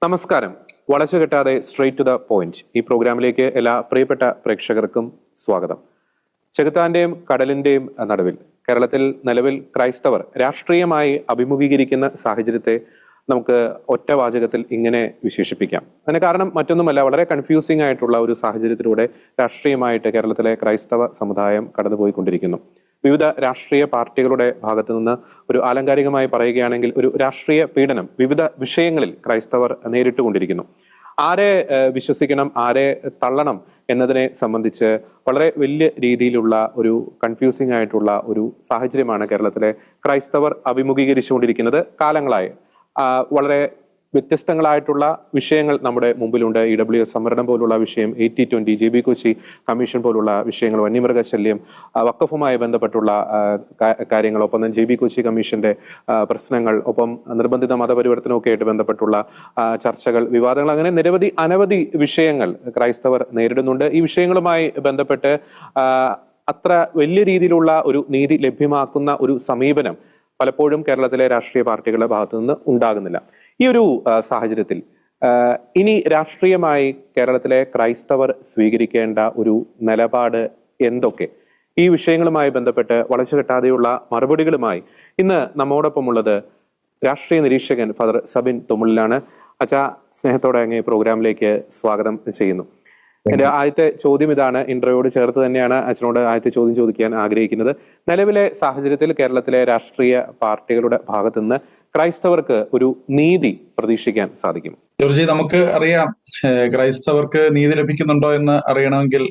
നമസ്കാരം. വളച്ചു കെട്ടാതെ straight to the point ഈ പ്രോഗ്രാമിലേക്ക് എല്ലാ പ്രിയപ്പെട്ട പ്രേക്ഷകർക്കും സ്വാഗതം. ചെകുത്താന്റെയും കടലിന്റെയും നടുവിൽ കേരളത്തിൽ നിലവിൽ ക്രൈസ്തവർ രാഷ്ട്രീയമായി അഭിമുഖീകരിക്കുന്ന സാഹചര്യത്തെ നമുക്ക് ഒറ്റ വാചകത്തിൽ ഇങ്ങനെ വിശേഷിപ്പിക്കാം. അതിന് കാരണം മറ്റൊന്നുമല്ല, വളരെ കൺഫ്യൂസിംഗ് ആയിട്ടുള്ള ഒരു സാഹചര്യത്തിലൂടെ രാഷ്ട്രീയമായിട്ട് കേരളത്തിലെ ക്രൈസ്തവ സമുദായം കടന്നുപോയിക്കൊണ്ടിരിക്കുന്നു. വിവിധ രാഷ്ട്രീയ പാർട്ടികളുടെ ഭാഗത്തു നിന്ന് ഒരു ആലങ്കാരികമായി പറയുകയാണെങ്കിൽ ഒരു രാഷ്ട്രീയ പീഡനം വിവിധ വിഷയങ്ങളിൽ ക്രൈസ്തവർ നേരിട്ടുകൊണ്ടിരിക്കുന്നു. ആരെ വിശ്വസിക്കണം, ആരെ തള്ളണം എന്നതിനെ സംബന്ധിച്ച് വളരെ വലിയ രീതിയിലുള്ള ഒരു കൺഫ്യൂസിംഗ് ആയിട്ടുള്ള ഒരു സാഹചര്യമാണ് കേരളത്തിലെ ക്രൈസ്തവർ അഭിമുഖീകരിച്ചുകൊണ്ടിരിക്കുന്നത് കാലങ്ങളായി. വളരെ വ്യത്യസ്തങ്ങളായിട്ടുള്ള വിഷയങ്ങൾ നമ്മുടെ മുമ്പിലുണ്ട്. EWS സംവരണം പോലുള്ള വിഷയം, 80-20, JB കൊച്ചി കമ്മീഷൻ പോലുള്ള വിഷയങ്ങൾ, വന്യമൃഗശല്യം, വഖഫുമായി ബന്ധപ്പെട്ടുള്ള കാര്യങ്ങൾ, ഒപ്പം തന്നെ JB കൊച്ചി കമ്മീഷന്റെ പ്രശ്നങ്ങൾ, ഒപ്പം നിർബന്ധിത മതപരിവർത്തനമൊക്കെ ആയിട്ട് ബന്ധപ്പെട്ടുള്ള ചർച്ചകൾ, വിവാദങ്ങൾ, അങ്ങനെ അനവധി വിഷയങ്ങൾ ക്രൈസ്തവർ നേരിടുന്നുണ്ട്. ഈ വിഷയങ്ങളുമായി ബന്ധപ്പെട്ട് അത്ര വലിയ രീതിയിലുള്ള ഒരു നീതി ലഭ്യമാക്കുന്ന ഒരു സമീപനം പലപ്പോഴും കേരളത്തിലെ രാഷ്ട്രീയ പാർട്ടികളുടെ ഭാഗത്തു നിന്ന് ഉണ്ടാകുന്നില്ല. ഈ ഒരു സാഹചര്യത്തിൽ ഇനി രാഷ്ട്രീയമായി കേരളത്തിലെ ക്രൈസ്തവർ സ്വീകരിക്കേണ്ട ഒരു നിലപാട് എന്തൊക്കെ? ഈ വിഷയങ്ങളുമായി ബന്ധപ്പെട്ട് വളച്ചുകെട്ടാതെയുള്ള മറുപടികളുമായി ഇന്ന് നമ്മോടൊപ്പമുള്ളത് രാഷ്ട്രീയ നിരീക്ഷകൻ ഫാദർ സബിൻ തുമ്മുലിലാണ്. അച്ഛാ, സ്നേഹത്തോടെ അങ്ങ് പ്രോഗ്രാമിലേക്ക് സ്വാഗതം ചെയ്യുന്നു. എന്റെ ആദ്യത്തെ ചോദ്യം ഇതാണ്, ഇന്റർവ്യൂയോട് ചേർത്ത് തന്നെയാണ് അച്ഛനോട് ആദ്യത്തെ ചോദ്യം ചോദിക്കാൻ ആഗ്രഹിക്കുന്നത്. നിലവിലെ സാഹചര്യത്തിൽ കേരളത്തിലെ രാഷ്ട്രീയ പാർട്ടികളുടെ ഭാഗത്തു നിന്ന് ക്രൈസ്തവർക്ക് ഒരു നീതി പ്രതീക്ഷിക്കാൻ സാധിക്കും? ജോർജി, നമുക്ക് അറിയാം, ക്രൈസ്തവർക്ക് നീതി ലഭിക്കുന്നുണ്ടോ എന്ന് അറിയണമെങ്കിൽ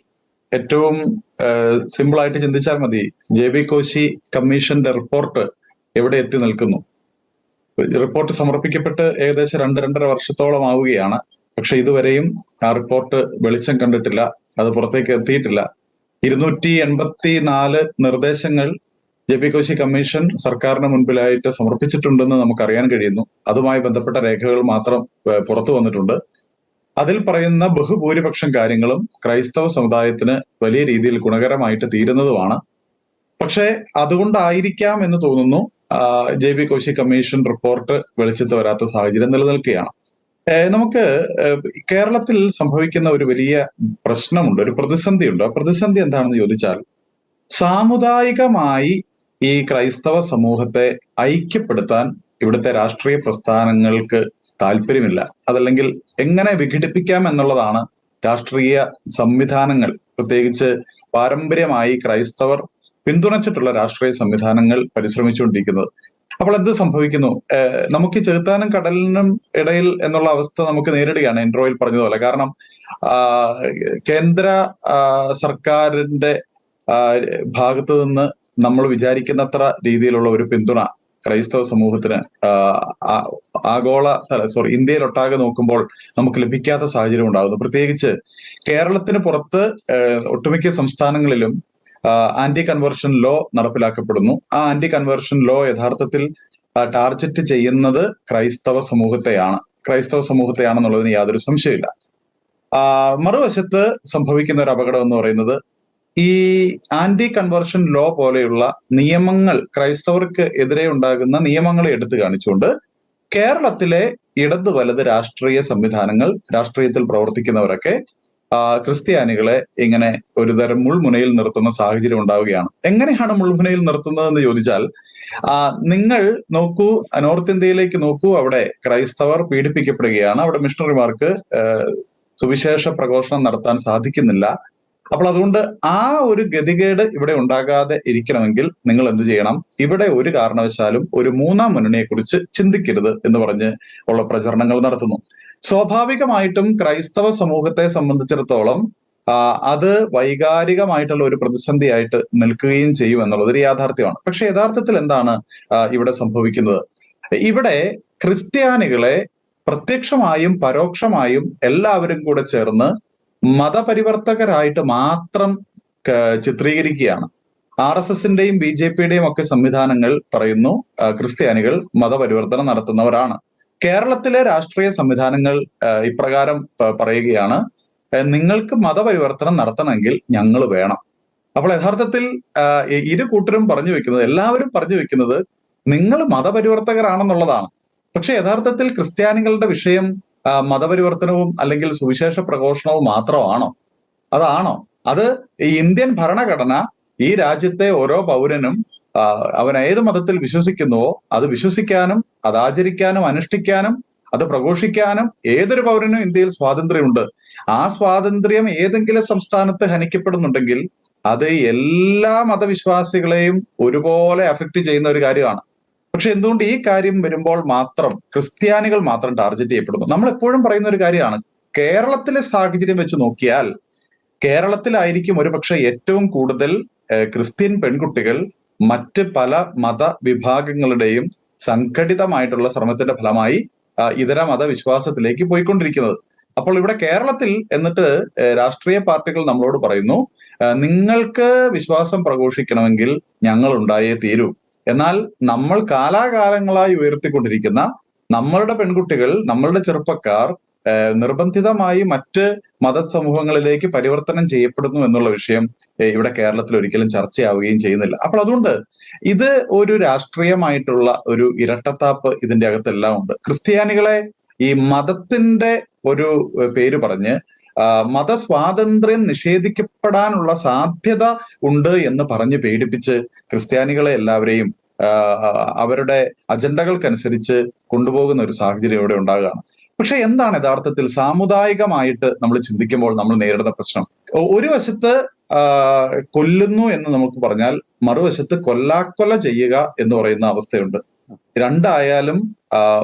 ഏറ്റവും സിമ്പിൾ ആയിട്ട് ചിന്തിച്ചാൽ മതി. JB കോശി കമ്മീഷന്റെ റിപ്പോർട്ട് എവിടെ എത്തി നിൽക്കുന്നു? റിപ്പോർട്ട് സമർപ്പിക്കപ്പെട്ട് ഏകദേശം 2-2.5 വർഷത്തോളം ആവുകയാണ്. പക്ഷെ ഇതുവരെയും ആ റിപ്പോർട്ട് വെളിച്ചം കണ്ടിട്ടില്ല, അത് പുറത്തേക്ക് എത്തിയിട്ടില്ല. 284 നിർദ്ദേശങ്ങൾ JB കോശി കമ്മീഷൻ സർക്കാരിന് മുൻപിലായിട്ട് സമർപ്പിച്ചിട്ടുണ്ടെന്ന് നമുക്കറിയാൻ കഴിയുന്നു. അതുമായി ബന്ധപ്പെട്ട രേഖകൾ മാത്രം പുറത്തു വന്നിട്ടുണ്ട്. അതിൽ പറയുന്ന ബഹുഭൂരിപക്ഷം കാര്യങ്ങളും ക്രൈസ്തവ സമുദായത്തിന് വലിയ രീതിയിൽ ഗുണകരമായിട്ട് തീരുന്നതുമാണ്. പക്ഷെ അതുകൊണ്ടായിരിക്കാം എന്ന് തോന്നുന്നു JB കോശി കമ്മീഷൻ റിപ്പോർട്ട് വെളിച്ചത്ത് വരാത്ത സാഹചര്യം നിലനിൽക്കുകയാണ്. നമുക്ക് കേരളത്തിൽ സംഭവിക്കുന്ന ഒരു വലിയ പ്രശ്നമുണ്ട്, ഒരു പ്രതിസന്ധിയുണ്ട്. ആ പ്രതിസന്ധി എന്താണെന്ന് ചോദിച്ചാൽ, സാമുദായികമായി ഈ ക്രൈസ്തവ സമൂഹത്തെ ഐക്യപ്പെടുത്താൻ ഇവിടുത്തെ രാഷ്ട്രീയ പ്രസ്ഥാനങ്ങൾക്ക് താല്പര്യമില്ല. അതല്ലെങ്കിൽ എങ്ങനെ വിഘടിപ്പിക്കാം എന്നുള്ളതാണ് രാഷ്ട്രീയ സംവിധാനങ്ങൾ, പ്രത്യേകിച്ച് പാരമ്പര്യമായി ക്രൈസ്തവർ പിന്തുണച്ചിട്ടുള്ള രാഷ്ട്രീയ സംവിധാനങ്ങൾ പരിശ്രമിച്ചുകൊണ്ടിരിക്കുന്നത്. അപ്പോൾ എന്ത് സംഭവിക്കുന്നു? നമുക്ക് ചെകുത്താനും കടലിനും ഇടയിൽ എന്നുള്ള അവസ്ഥ നമുക്ക് നേരിടുകയാണ്, ഇൻട്രോയിൽ പറഞ്ഞതുപോലെ. കാരണം കേന്ദ്ര സർക്കാരിന്റെ ഭാഗത്ത് നിന്ന് നമ്മൾ വിചാരിക്കുന്നത്ര രീതിയിലുള്ള ഒരു പിന്തുണ ക്രൈസ്തവ സമൂഹത്തിന് ഇന്ത്യയിലൊട്ടാകെ നോക്കുമ്പോൾ നമുക്ക് ലഭിക്കാത്ത സാഹചര്യം ഉണ്ടാകുന്നു. പ്രത്യേകിച്ച് കേരളത്തിന് പുറത്ത് ഒട്ടുമിക്ക സംസ്ഥാനങ്ങളിലും ആന്റി കൺവേർഷൻ ലോ നടപ്പിലാക്കപ്പെടുന്നു. ആ ആന്റി കൺവേർഷൻ ലോ യഥാർത്ഥത്തിൽ ടാർഗറ്റ് ചെയ്യുന്നത് ക്രൈസ്തവ സമൂഹത്തെയാണെന്നുള്ളതിന് യാതൊരു സംശയമില്ല. മറുവശത്ത് സംഭവിക്കുന്ന ഒരു അപകടം എന്ന് പറയുന്നത്, ഈ ആന്റി കൺവേർഷൻ ലോ പോലെയുള്ള നിയമങ്ങൾ, ക്രൈസ്തവർക്ക് എതിരെ ഉണ്ടാകുന്ന നിയമങ്ങളെ എടുത്തു കാണിച്ചുകൊണ്ട് കേരളത്തിലെ ഇടത് വലത് രാഷ്ട്രീയ സംവിധാനങ്ങൾ, രാഷ്ട്രീയത്തിൽ പ്രവർത്തിക്കുന്നവരൊക്കെ ക്രിസ്ത്യാനികളെ ഇങ്ങനെ ഒരുതരം മുൾമുനയിൽ നിർത്തുന്ന സാഹചര്യം ഉണ്ടാവുകയാണ്. എങ്ങനെയാണ് മുൾമുനയിൽ നിർത്തുന്നതെന്ന് ചോദിച്ചാൽ, നിങ്ങൾ നോക്കൂ, നോർത്ത് ഇന്ത്യയിലേക്ക് നോക്കൂ, അവിടെ ക്രൈസ്തവർ പീഡിപ്പിക്കപ്പെടുകയാണ്. അവിടെ മിഷണറിമാർക്ക് സുവിശേഷ പ്രഘോഷണം നടത്താൻ സാധിക്കുന്നില്ല. അപ്പോൾ അതുകൊണ്ട് ആ ഒരു ഗതികേട് ഇവിടെ ഉണ്ടാകാതെ ഇരിക്കണമെങ്കിൽ നിങ്ങൾ എന്ത് ചെയ്യണം? ഇവിടെ ഒരു കാരണവശാലും ഒരു മൂന്നാം മുന്നണിയെ കുറിച്ച് ചിന്തിക്കരുത് എന്ന് പറഞ്ഞ് ഉള്ള പ്രചരണങ്ങൾ നടത്തുന്നു. സ്വാഭാവികമായിട്ടും ക്രൈസ്തവ സമൂഹത്തെ സംബന്ധിച്ചിടത്തോളം അത് വൈകാരികമായിട്ടുള്ള ഒരു പ്രതിസന്ധിയായിട്ട് നിൽക്കുകയും ചെയ്യും എന്നുള്ളത് ഒരു യാഥാർത്ഥ്യമാണ്. പക്ഷെ യഥാർത്ഥത്തിൽ എന്താണ് ഇവിടെ സംഭവിക്കുന്നത്? ഇവിടെ ക്രിസ്ത്യാനികളെ പ്രത്യക്ഷമായും പരോക്ഷമായും എല്ലാവരും കൂടെ ചേർന്ന് മതപരിവർത്തകരായിട്ട് മാത്രം ചിത്രീകരിക്കുകയാണ്. RSSന്റെയും BJPയുടെയും ഒക്കെ സംവിധാനങ്ങൾ പറയുന്നു ക്രിസ്ത്യാനികൾ മതപരിവർത്തനം നടത്തുന്നവരാണ്. കേരളത്തിലെ രാഷ്ട്രീയ സംവിധാനങ്ങൾ ഇപ്രകാരം പറയുകയാണ്, നിങ്ങൾക്ക് മതപരിവർത്തനം നടത്തണമെങ്കിൽ ഞങ്ങൾ വേണം. അപ്പോൾ യഥാർത്ഥത്തിൽ ഇരു കൂട്ടരും എല്ലാവരും പറഞ്ഞു വെക്കുന്നത് നിങ്ങൾ മതപരിവർത്തകരാണെന്നുള്ളതാണ്. പക്ഷെ യഥാർത്ഥത്തിൽ ക്രിസ്ത്യാനികളുടെ വിഷയം മതപരിവർത്തനവും അല്ലെങ്കിൽ സുവിശേഷ പ്രഘോഷണവും മാത്രമാണോ? അതാണോ? അത് ഈ ഇന്ത്യൻ ഭരണഘടന ഈ രാജ്യത്തെ ഓരോ പൗരനും അവൻ ഏത് മതത്തിൽ വിശ്വസിക്കുന്നുവോ അത് വിശ്വസിക്കാനും അത് ആചരിക്കാനും അനുഷ്ഠിക്കാനും അത് പ്രഘോഷിക്കാനും ഏതൊരു പൗരനും ഇന്ത്യയിൽ സ്വാതന്ത്ര്യമുണ്ട്. ആ സ്വാതന്ത്ര്യം ഏതെങ്കിലും സംസ്ഥാനത്ത് ഹനിക്കപ്പെടുന്നുണ്ടെങ്കിൽ അത് എല്ലാ മതവിശ്വാസികളെയും ഒരുപോലെ അഫക്ട് ചെയ്യുന്ന ഒരു കാര്യമാണ്. പക്ഷെ എന്തുകൊണ്ട് ഈ കാര്യം വരുമ്പോൾ മാത്രം ക്രിസ്ത്യാനികൾ മാത്രം ടാർഗറ്റ് ചെയ്യപ്പെടുന്നു? നമ്മൾ എപ്പോഴും പറയുന്ന ഒരു കാര്യമാണ്, കേരളത്തിലെ സാഹചര്യം വെച്ച് നോക്കിയാൽ കേരളത്തിലായിരിക്കും ഒരുപക്ഷെ ഏറ്റവും കൂടുതൽ ക്രിസ്ത്യൻ പെൺകുട്ടികൾ മറ്റ് പല മതവിഭാഗങ്ങളുടെയും സംഘടിതമായിട്ടുള്ള ശ്രമത്തിന്റെ ഫലമായി ഇതര മതവിശ്വാസത്തിലേക്ക് പോയിക്കൊണ്ടിരിക്കുന്നത്. അപ്പോൾ ഇവിടെ കേരളത്തിൽ എന്നിട്ട് രാഷ്ട്രീയ പാർട്ടികൾ നമ്മളോട് പറയുന്നു, നിങ്ങൾക്ക് വിശ്വാസം പ്രഘോഷിക്കണമെങ്കിൽ ഞങ്ങൾ ഉണ്ടായേ തീരൂ. എന്നാൽ നമ്മൾ കാലാകാലങ്ങളായി ഉയർത്തിക്കൊണ്ടിരിക്കുന്ന നമ്മളുടെ പെൺകുട്ടികൾ, നമ്മളുടെ ചെറുപ്പക്കാർ നിർബന്ധിതമായി മറ്റ് മതസമൂഹങ്ങളിലേക്ക് പരിവർത്തനം ചെയ്യപ്പെടുന്നു എന്നുള്ള വിഷയം ഇവിടെ കേരളത്തിൽ ഒരിക്കലും ചർച്ചയാവുകയും ചെയ്യുന്നില്ല. അപ്പോൾ അതുകൊണ്ട് ഇത് ഒരു രാഷ്ട്രീയമായിട്ടുള്ള ഒരു ഇരട്ടത്താപ്പ് ഇതിന്റെ അകത്തെല്ലാം ഉണ്ട്. ക്രിസ്ത്യാനികളെ ഈ മതത്തിന്റെ ഒരു പേര് പറഞ്ഞ് മതസ്വാതന്ത്ര്യം നിഷേധിക്കപ്പെടാനുള്ള സാധ്യത ഉണ്ട് എന്ന് പറഞ്ഞ് പേടിപ്പിച്ച് ക്രിസ്ത്യാനികളെ എല്ലാവരെയും അവരുടെ അജണ്ടകൾക്കനുസരിച്ച് കൊണ്ടുപോകുന്ന ഒരു സാഹചര്യം ഇവിടെ ഉണ്ടാകുകയാണ്. പക്ഷെ എന്താണ് യഥാർത്ഥത്തിൽ സാമുദായികമായിട്ട് നമ്മൾ ചിന്തിക്കുമ്പോൾ നമ്മൾ നേരിടുന്ന പ്രശ്നം? ഒരു വശത്ത് കൊല്ലുന്നു എന്ന് നമുക്ക് പറഞ്ഞാൽ മറുവശത്ത് കൊല്ലാക്കൊല ചെയ്യുക എന്ന് പറയുന്ന അവസ്ഥയുണ്ട്. രണ്ടായാലും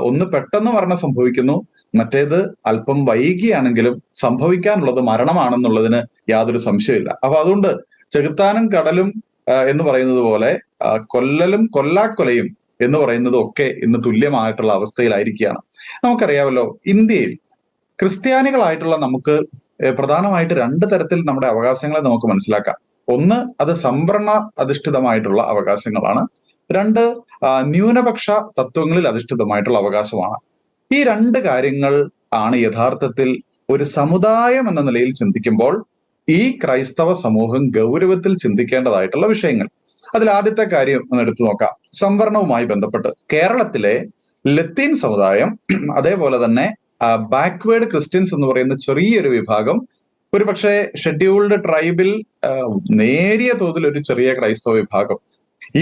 ഒന്ന് പെട്ടെന്ന് മരണം സംഭവിക്കുന്നു, മറ്റേത് അല്പം വൈകിയാണെങ്കിലും സംഭവിക്കാനുള്ളത് മരണമാണെന്നുള്ളതിന് യാതൊരു സംശയമില്ല. അപ്പൊ അതുകൊണ്ട് ചെകുത്താനും കടലും എന്ന് പറയുന്നത് പോലെ കൊല്ലലും കൊല്ലാക്കൊലയും എന്ന് പറയുന്നതും ഒക്കെ ഇന്ന് തുല്യമായിട്ടുള്ള അവസ്ഥയിലായിരിക്കുകയാണ്. നമുക്കറിയാമല്ലോ, ഇന്ത്യയിൽ ക്രിസ്ത്യാനികളായിട്ടുള്ള നമുക്ക് പ്രധാനമായിട്ട് രണ്ട് തരത്തിൽ നമ്മുടെ അവകാശങ്ങളെ നമുക്ക് മനസ്സിലാക്കാം. ഒന്ന്, അത് സംവരണ അധിഷ്ഠിതമായിട്ടുള്ള അവകാശങ്ങളാണ്. രണ്ട്, ന്യൂനപക്ഷ തത്വങ്ങളിൽ അധിഷ്ഠിതമായിട്ടുള്ള അവകാശമാണ്. ഈ രണ്ട് കാര്യങ്ങൾ ആണ് യഥാർത്ഥത്തിൽ ഒരു സമുദായം എന്ന നിലയിൽ ചിന്തിക്കുമ്പോൾ ഈ ക്രൈസ്തവ സമൂഹം ഗൗരവത്തിൽ ചിന്തിക്കേണ്ടതായിട്ടുള്ള വിഷയങ്ങൾ. അതിൽ ആദ്യത്തെ കാര്യം ഒന്ന് എടുത്തു നോക്കാം. സംവരണവുമായി ബന്ധപ്പെട്ട് കേരളത്തിലെ ലത്തീൻ സമുദായം, അതേപോലെ തന്നെ ബാക്ക്വേർഡ് ക്രിസ്ത്യൻസ് എന്ന് പറയുന്ന ചെറിയൊരു വിഭാഗം, ഒരുപക്ഷെ ഷെഡ്യൂൾഡ് ട്രൈബിൽ നേരിയ തോതിൽ ഒരു ചെറിയ ക്രൈസ്തവ വിഭാഗം,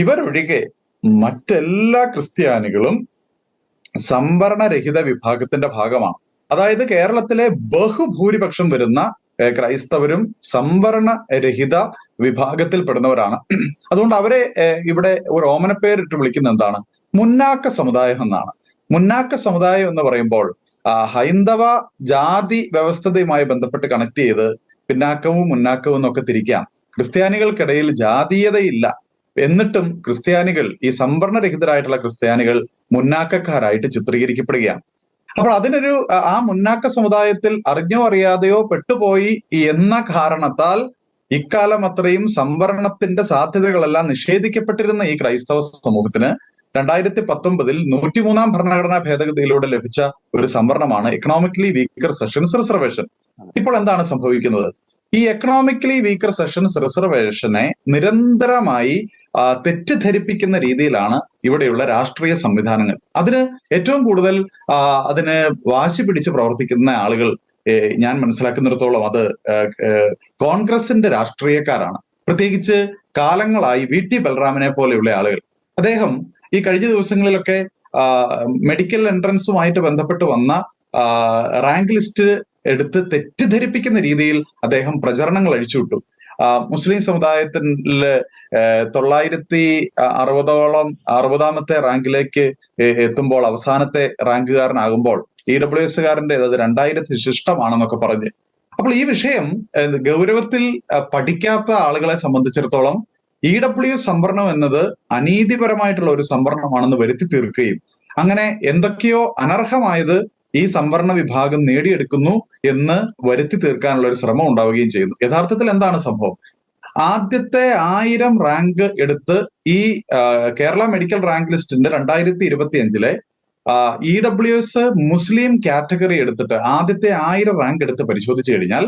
ഇവരൊഴികെ മറ്റെല്ലാ ക്രിസ്ത്യാനികളും സംവരണരഹിത വിഭാഗത്തിന്റെ ഭാഗമാണ്. അതായത് കേരളത്തിലെ ബഹുഭൂരിപക്ഷം വരുന്ന ക്രൈസ്തവരും സംവരണരഹിത വിഭാഗത്തിൽപ്പെടുന്നവരാണ്. അതുകൊണ്ട് അവരെ ഇവിടെ ഒരു ഓമനപ്പേരിട്ട് വിളിക്കുന്ന എന്താണ്? മുന്നാക്ക സമുദായം എന്നാണ്. മുന്നാക്ക സമുദായം എന്ന് പറയുമ്പോൾ ഹൈന്ദവ ജാതി വ്യവസ്ഥതയുമായി ബന്ധപ്പെട്ട് കണക്ട് ചെയ്ത് പിന്നാക്കവും മുന്നാക്കവും എന്നൊക്കെ തിരിക്കാം. ക്രിസ്ത്യാനികൾക്കിടയിൽ ജാതീയതയില്ല, എന്നിട്ടും ക്രിസ്ത്യാനികൾ, ഈ സംവരണരഹിതരായിട്ടുള്ള ക്രിസ്ത്യാനികൾ മുന്നാക്കക്കാരായിട്ട് ചിത്രീകരിക്കപ്പെടുകയാണ്. അപ്പോൾ അതിനൊരു ആ മുന്നാക്ക സമുദായത്തിൽ അറിഞ്ഞോ അറിയാതെയോ പെട്ടുപോയി എന്ന കാരണത്താൽ ഇക്കാലം അത്രയും സംവരണത്തിന്റെ സാധ്യതകളെല്ലാം നിഷേധിക്കപ്പെട്ടിരുന്ന ഈ ക്രൈസ്തവ സമൂഹത്തിന് 2019 103 ഭരണഘടനാ ഭേദഗതിയിലൂടെ ലഭിച്ച ഒരു സംവരണമാണ് എക്കണോമിക്കലി വീക്കർ സെഷൻസ് റിസർവേഷൻ. ഇപ്പോൾ എന്താണ് സംഭവിക്കുന്നത്? ഈ എക്കണോമിക്കലി വീക്കർ സെഷൻസ് റിസർവേഷനെ നിരന്തരമായി തെറ്റിദ്ധരിപ്പിക്കുന്ന രീതിയിലാണ് ഇവിടെയുള്ള രാഷ്ട്രീയ സംവിധാനങ്ങൾ. അതിന് ഏറ്റവും കൂടുതൽ അതിന് വാശി പിടിച്ച് പ്രവർത്തിക്കുന്ന ആളുകൾ ഞാൻ മനസ്സിലാക്കുന്നിടത്തോളം അത് കോൺഗ്രസിന്റെ രാഷ്ട്രീയക്കാരാണ്. പ്രത്യേകിച്ച് കാലങ്ങളായി VT ബലറാമിനെ പോലെയുള്ള ആളുകൾ. അദ്ദേഹം ഈ കഴിഞ്ഞ ദിവസങ്ങളിലൊക്കെ മെഡിക്കൽ എൻട്രൻസുമായിട്ട് ബന്ധപ്പെട്ട് വന്ന റാങ്ക് ലിസ്റ്റ് എടുത്ത് തെറ്റിദ്ധരിപ്പിക്കുന്ന രീതിയിൽ അദ്ദേഹം പ്രചരണങ്ങൾ അഴിച്ചുവിട്ടു. മുസ്ലിം സമുദായത്തില് 960 റാങ്കിലേക്ക് എത്തുമ്പോൾ അവസാനത്തെ റാങ്കുകാരനാകുമ്പോൾ EWSകാരന്റെ അത് 2000 ശിഷ്ടമാണെന്നൊക്കെ പറഞ്ഞ്. അപ്പോൾ ഈ വിഷയം ഗൗരവത്തിൽ പഠിക്കാത്ത ആളുകളെ സംബന്ധിച്ചിടത്തോളം EWS സംവരണം എന്നത് അനീതിപരമായിട്ടുള്ള ഒരു സംവരണമാണെന്ന് വരുത്തി തീർക്കുകയും അങ്ങനെ എന്തൊക്കെയോ അനർഹമായത് ഈ സംവരണ വിഭാഗം നേടിയെടുക്കുന്നു എന്ന് വരുത്തി തീർക്കാനുള്ള ഒരു ശ്രമം ഉണ്ടാവുകയും ചെയ്യുന്നു. യഥാർത്ഥത്തിൽ എന്താണ് സംഭവം? ആദ്യത്തെ 1000 റാങ്ക് എടുത്ത് ഈ കേരള മെഡിക്കൽ റാങ്ക് ലിസ്റ്റിന്റെ 2025 EWS മുസ്ലിം കാറ്റഗറി എടുത്തിട്ട് ആദ്യത്തെ 1000 റാങ്ക് എടുത്ത് പരിശോധിച്ചു കഴിഞ്ഞാൽ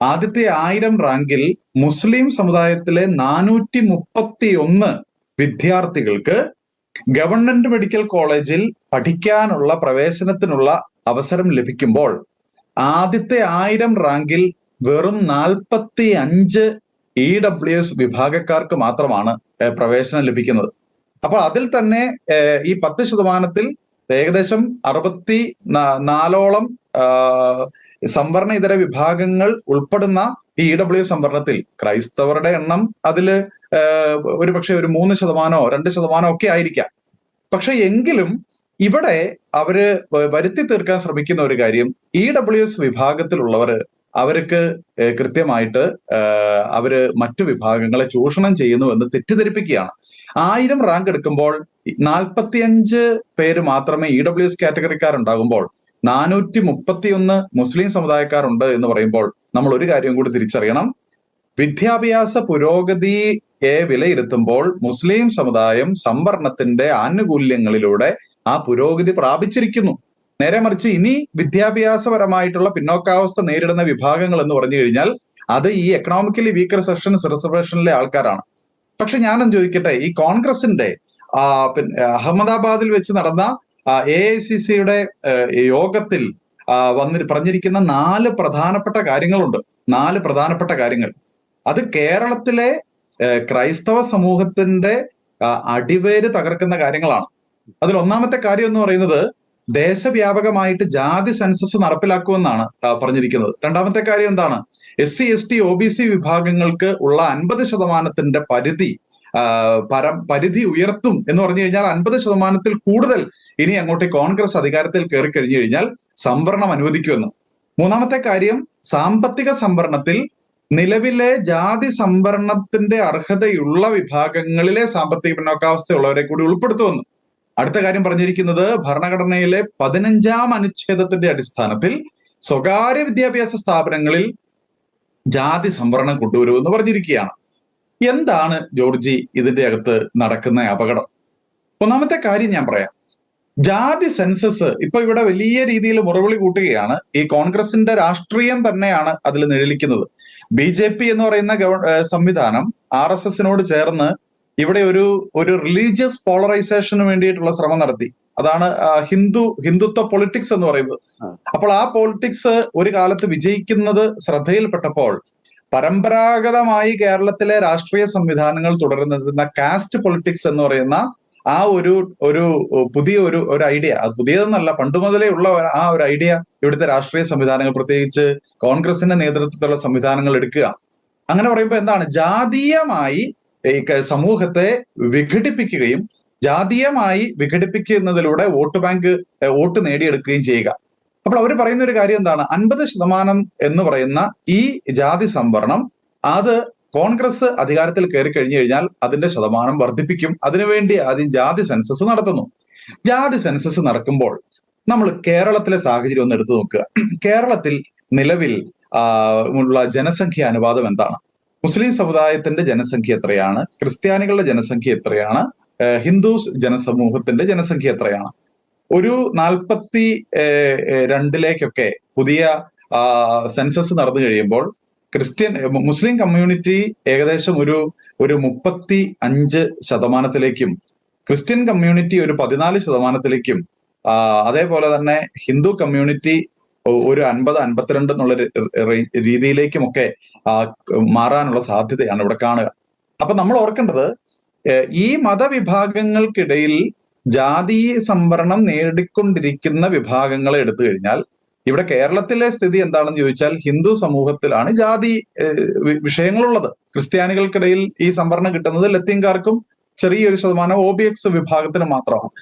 ആദ്യത്തെ 1000 റാങ്കിൽ മുസ്ലിം സമുദായത്തിലെ 431 വിദ്യാർത്ഥികൾക്ക് ഗവൺമെന്റ് മെഡിക്കൽ കോളേജിൽ പഠിക്കാനുള്ള പ്രവേശനത്തിനുള്ള അവസരം ലഭിക്കുമ്പോൾ ആദ്യത്തെ 1000 റാങ്കിൽ വെറും 45 EWS വിഭാഗക്കാർക്ക് മാത്രമാണ് പ്രവേശനം ലഭിക്കുന്നത്. അപ്പോൾ അതിൽ തന്നെ ഈ 10% ഏകദേശം 64ഓളം സംവരണ ഇതര വിഭാഗങ്ങൾ ഉൾപ്പെടുന്ന ഈ EWS സംവരണത്തിൽ ക്രൈസ്തവരുടെ എണ്ണം അതില് ഒരുപക്ഷെ ഒരു 3%, 2% ഒക്കെ ആയിരിക്കാം. പക്ഷെ എങ്കിലും ഇവിടെ അവര് വരുത്തി തീർക്കാൻ ശ്രമിക്കുന്ന ഒരു കാര്യം, EWS വിഭാഗത്തിലുള്ളവർ അവർക്ക് കൃത്യമായിട്ട് അവര് മറ്റു വിഭാഗങ്ങളെ ചൂഷണം ചെയ്യുന്നു എന്ന് തെറ്റിദ്ധരിപ്പിക്കുകയാണ്. 1000 റാങ്ക് എടുക്കുമ്പോൾ 45 പേര് മാത്രമേ EWS കാറ്റഗറിക്കാരുണ്ടാകുമ്പോൾ 431 മുസ്ലിം സമുദായക്കാരുണ്ട് എന്ന് പറയുമ്പോൾ നമ്മൾ ഒരു കാര്യം കൂടി തിരിച്ചറിയണം. വിദ്യാഭ്യാസ പുരോഗതിയെ വിലയിരുത്തുമ്പോൾ മുസ്ലിം സമുദായം സംവരണത്തിന്റെ ആനുകൂല്യങ്ങളിലൂടെ ആ പുരോഗതി പ്രാപിച്ചിരിക്കുന്നു. നേരെ മറിച്ച് ഇനി വിദ്യാഭ്യാസപരമായിട്ടുള്ള പിന്നോക്കാവസ്ഥ നേരിടുന്ന വിഭാഗങ്ങൾ എന്ന് പറഞ്ഞു കഴിഞ്ഞാൽ അത് ഈ എക്കണോമിക്കലി വീക്കർ സെക്ഷൻസ് റിസർവേഷനിലെ ആൾക്കാരാണ്. പക്ഷെ ഞാനും ചോദിക്കട്ടെ, ഈ കോൺഗ്രസിന്റെ അഹമ്മദാബാദിൽ വെച്ച് നടന്ന AICCയുടെ യോഗത്തിൽ പറഞ്ഞിരിക്കുന്ന 4 പ്രധാനപ്പെട്ട കാര്യങ്ങളുണ്ട്. 4 പ്രധാനപ്പെട്ട കാര്യങ്ങൾ അത് കേരളത്തിലെ ക്രൈസ്തവ സമൂഹത്തിന്റെ അടിവേര് തകർക്കുന്ന കാര്യങ്ങളാണ്. അതിൽ ഒന്നാമത്തെ കാര്യം എന്ന് പറയുന്നത് ദേശവ്യാപകമായിട്ട് ജാതി സെൻസസ് നടപ്പിലാക്കുമെന്നാണ് പറഞ്ഞിരിക്കുന്നത്. രണ്ടാമത്തെ കാര്യം എന്താണ്? SC ST OBC വിഭാഗങ്ങൾക്ക് ഉള്ള 50% പരിധി ഉയർത്തും എന്ന് പറഞ്ഞു കഴിഞ്ഞാൽ 50% കൂടുതൽ ഇനി അങ്ങോട്ട് കോൺഗ്രസ് അധികാരത്തിൽ കയറി കഴിഞ്ഞു കഴിഞ്ഞാൽ സംവരണം അനുവദിക്കുമെന്ന്. മൂന്നാമത്തെ കാര്യം, സാമ്പത്തിക സംവരണത്തിൽ നിലവിലെ ജാതി സംവരണത്തിന്റെ അർഹതയുള്ള വിഭാഗങ്ങളിലെ സാമ്പത്തിക പിന്നോക്കാവസ്ഥയുള്ളവരെ കൂടി ഉൾപ്പെടുത്തുമെന്ന്. അടുത്ത കാര്യം പറഞ്ഞിരിക്കുന്നത് ഭരണഘടനയിലെ 15ാം അനുച്ഛേദത്തിന്റെ അടിസ്ഥാനത്തിൽ സ്വകാര്യ വിദ്യാഭ്യാസ സ്ഥാപനങ്ങളിൽ ജാതി സംവരണം കൊണ്ടുവരുമെന്ന് പറഞ്ഞിരിക്കുകയാണ്. എന്താണ് ജോർജി ഇതിന്റെ അകത്ത് നടക്കുന്ന അപകടം? ഒന്നാമത്തെ കാര്യം ഞാൻ പറയാം. ജാതി സെൻസസ് ഇപ്പൊ ഇവിടെ വലിയ രീതിയിൽ മുറവിളി കൂട്ടുകയാണ്. ഈ കോൺഗ്രസിന്റെ രാഷ്ട്രീയം തന്നെയാണ് അതിൽ നിഴലിക്കുന്നത്. BJP എന്ന് പറയുന്ന സംവിധാനം RSSനോട് ചേർന്ന് ഇവിടെ ഒരു റിലീജിയസ് പോളറൈസേഷന് വേണ്ടിയിട്ടുള്ള ശ്രമം നടത്തി. അതാണ് ഹിന്ദുത്വ പൊളിറ്റിക്സ് എന്ന് പറയുന്നത്. അപ്പോൾ ആ പൊളിറ്റിക്സ് ഒരു കാലത്ത് വിജയിക്കുന്നത് ശ്രദ്ധയിൽപ്പെട്ടപ്പോൾ പരമ്പരാഗതമായി കേരളത്തിലെ രാഷ്ട്രീയ സംവിധാനങ്ങൾ തുടരുന്ന കാസ്റ്റ് പൊളിറ്റിക്സ് എന്ന് പറയുന്ന ആ ഒരു പുതിയ ഒരു ഐഡിയ, അത് പുതിയതെന്നല്ല, പണ്ട് മുതലേ ഉള്ള ആ ഒരു ഐഡിയ ഇവിടുത്തെ രാഷ്ട്രീയ സംവിധാനങ്ങൾ, പ്രത്യേകിച്ച് കോൺഗ്രസിന്റെ നേതൃത്വത്തിലുള്ള സംവിധാനങ്ങൾ എടുക്കുക. അങ്ങനെ പറയുമ്പോൾ എന്താണ്? ജാതീയമായി സമൂഹത്തെ വിഘടിപ്പിക്കുകയും ജാതീയമായി വിഘടിപ്പിക്കുന്നതിലൂടെ വോട്ട് നേടിയെടുക്കുകയും ചെയ്യുക. അപ്പോൾ അവർ പറയുന്ന ഒരു കാര്യം എന്താണ്? 50% എന്ന് പറയുന്ന ഈ ജാതി സംവരണം അത് കോൺഗ്രസ് അധികാരത്തിൽ കയറി കഴിഞ്ഞു കഴിഞ്ഞാൽ അതിന്റെ ശതമാനം വർദ്ധിപ്പിക്കും. അതിനുവേണ്ടി ആദ്യം ജാതി സെൻസസ് നടത്തുന്നു. ജാതി സെൻസസ് നടക്കുമ്പോൾ നമ്മൾ കേരളത്തിലെ സാഹചര്യം ഒന്ന് എടുത്തു നോക്കുക. കേരളത്തിൽ നിലവിൽ ഉള്ള ജനസംഖ്യ അനുപാതം എന്താണ്? മുസ്ലിം സമുദായത്തിന്റെ ജനസംഖ്യ എത്രയാണ്? ക്രിസ്ത്യാനികളുടെ ജനസംഖ്യ എത്രയാണ്? ഹിന്ദു ജനസമൂഹത്തിന്റെ ജനസംഖ്യ എത്രയാണ്? ഒരു 42ലേക്കൊക്കെ പുതിയ സെൻസസ് നടന്നു കഴിയുമ്പോൾ മുസ്ലിം കമ്മ്യൂണിറ്റി ഏകദേശം ഒരു 35%, ക്രിസ്ത്യൻ കമ്മ്യൂണിറ്റി ഒരു 14%, അതേപോലെ തന്നെ ഹിന്ദു കമ്മ്യൂണിറ്റി ഒരു 50-52 എന്നുള്ള രീതിയിലേക്കുമൊക്കെ മാറാനുള്ള സാധ്യതയാണ് ഇവിടെ കാണുക. അപ്പൊ നമ്മൾ ഓർക്കേണ്ടത്, ഈ മതവിഭാഗങ്ങൾക്കിടയിൽ ജാതീയ സംവരണം നേടിക്കൊണ്ടിരിക്കുന്ന വിഭാഗങ്ങളെ എടുത്തു കഴിഞ്ഞാൽ ഇവിടെ കേരളത്തിലെ സ്ഥിതി എന്താണെന്ന് ചോദിച്ചാൽ ഹിന്ദു സമൂഹത്തിലാണ് ജാതി വിഷയങ്ങളുള്ളത്. ക്രിസ്ത്യാനികൾക്കിടയിൽ ഈ സംവരണം കിട്ടുന്നത് ലത്തീൻകാർക്കും ചെറിയൊരു ശതമാനം OBX വിഭാഗത്തിന് മാത്രമാണ്.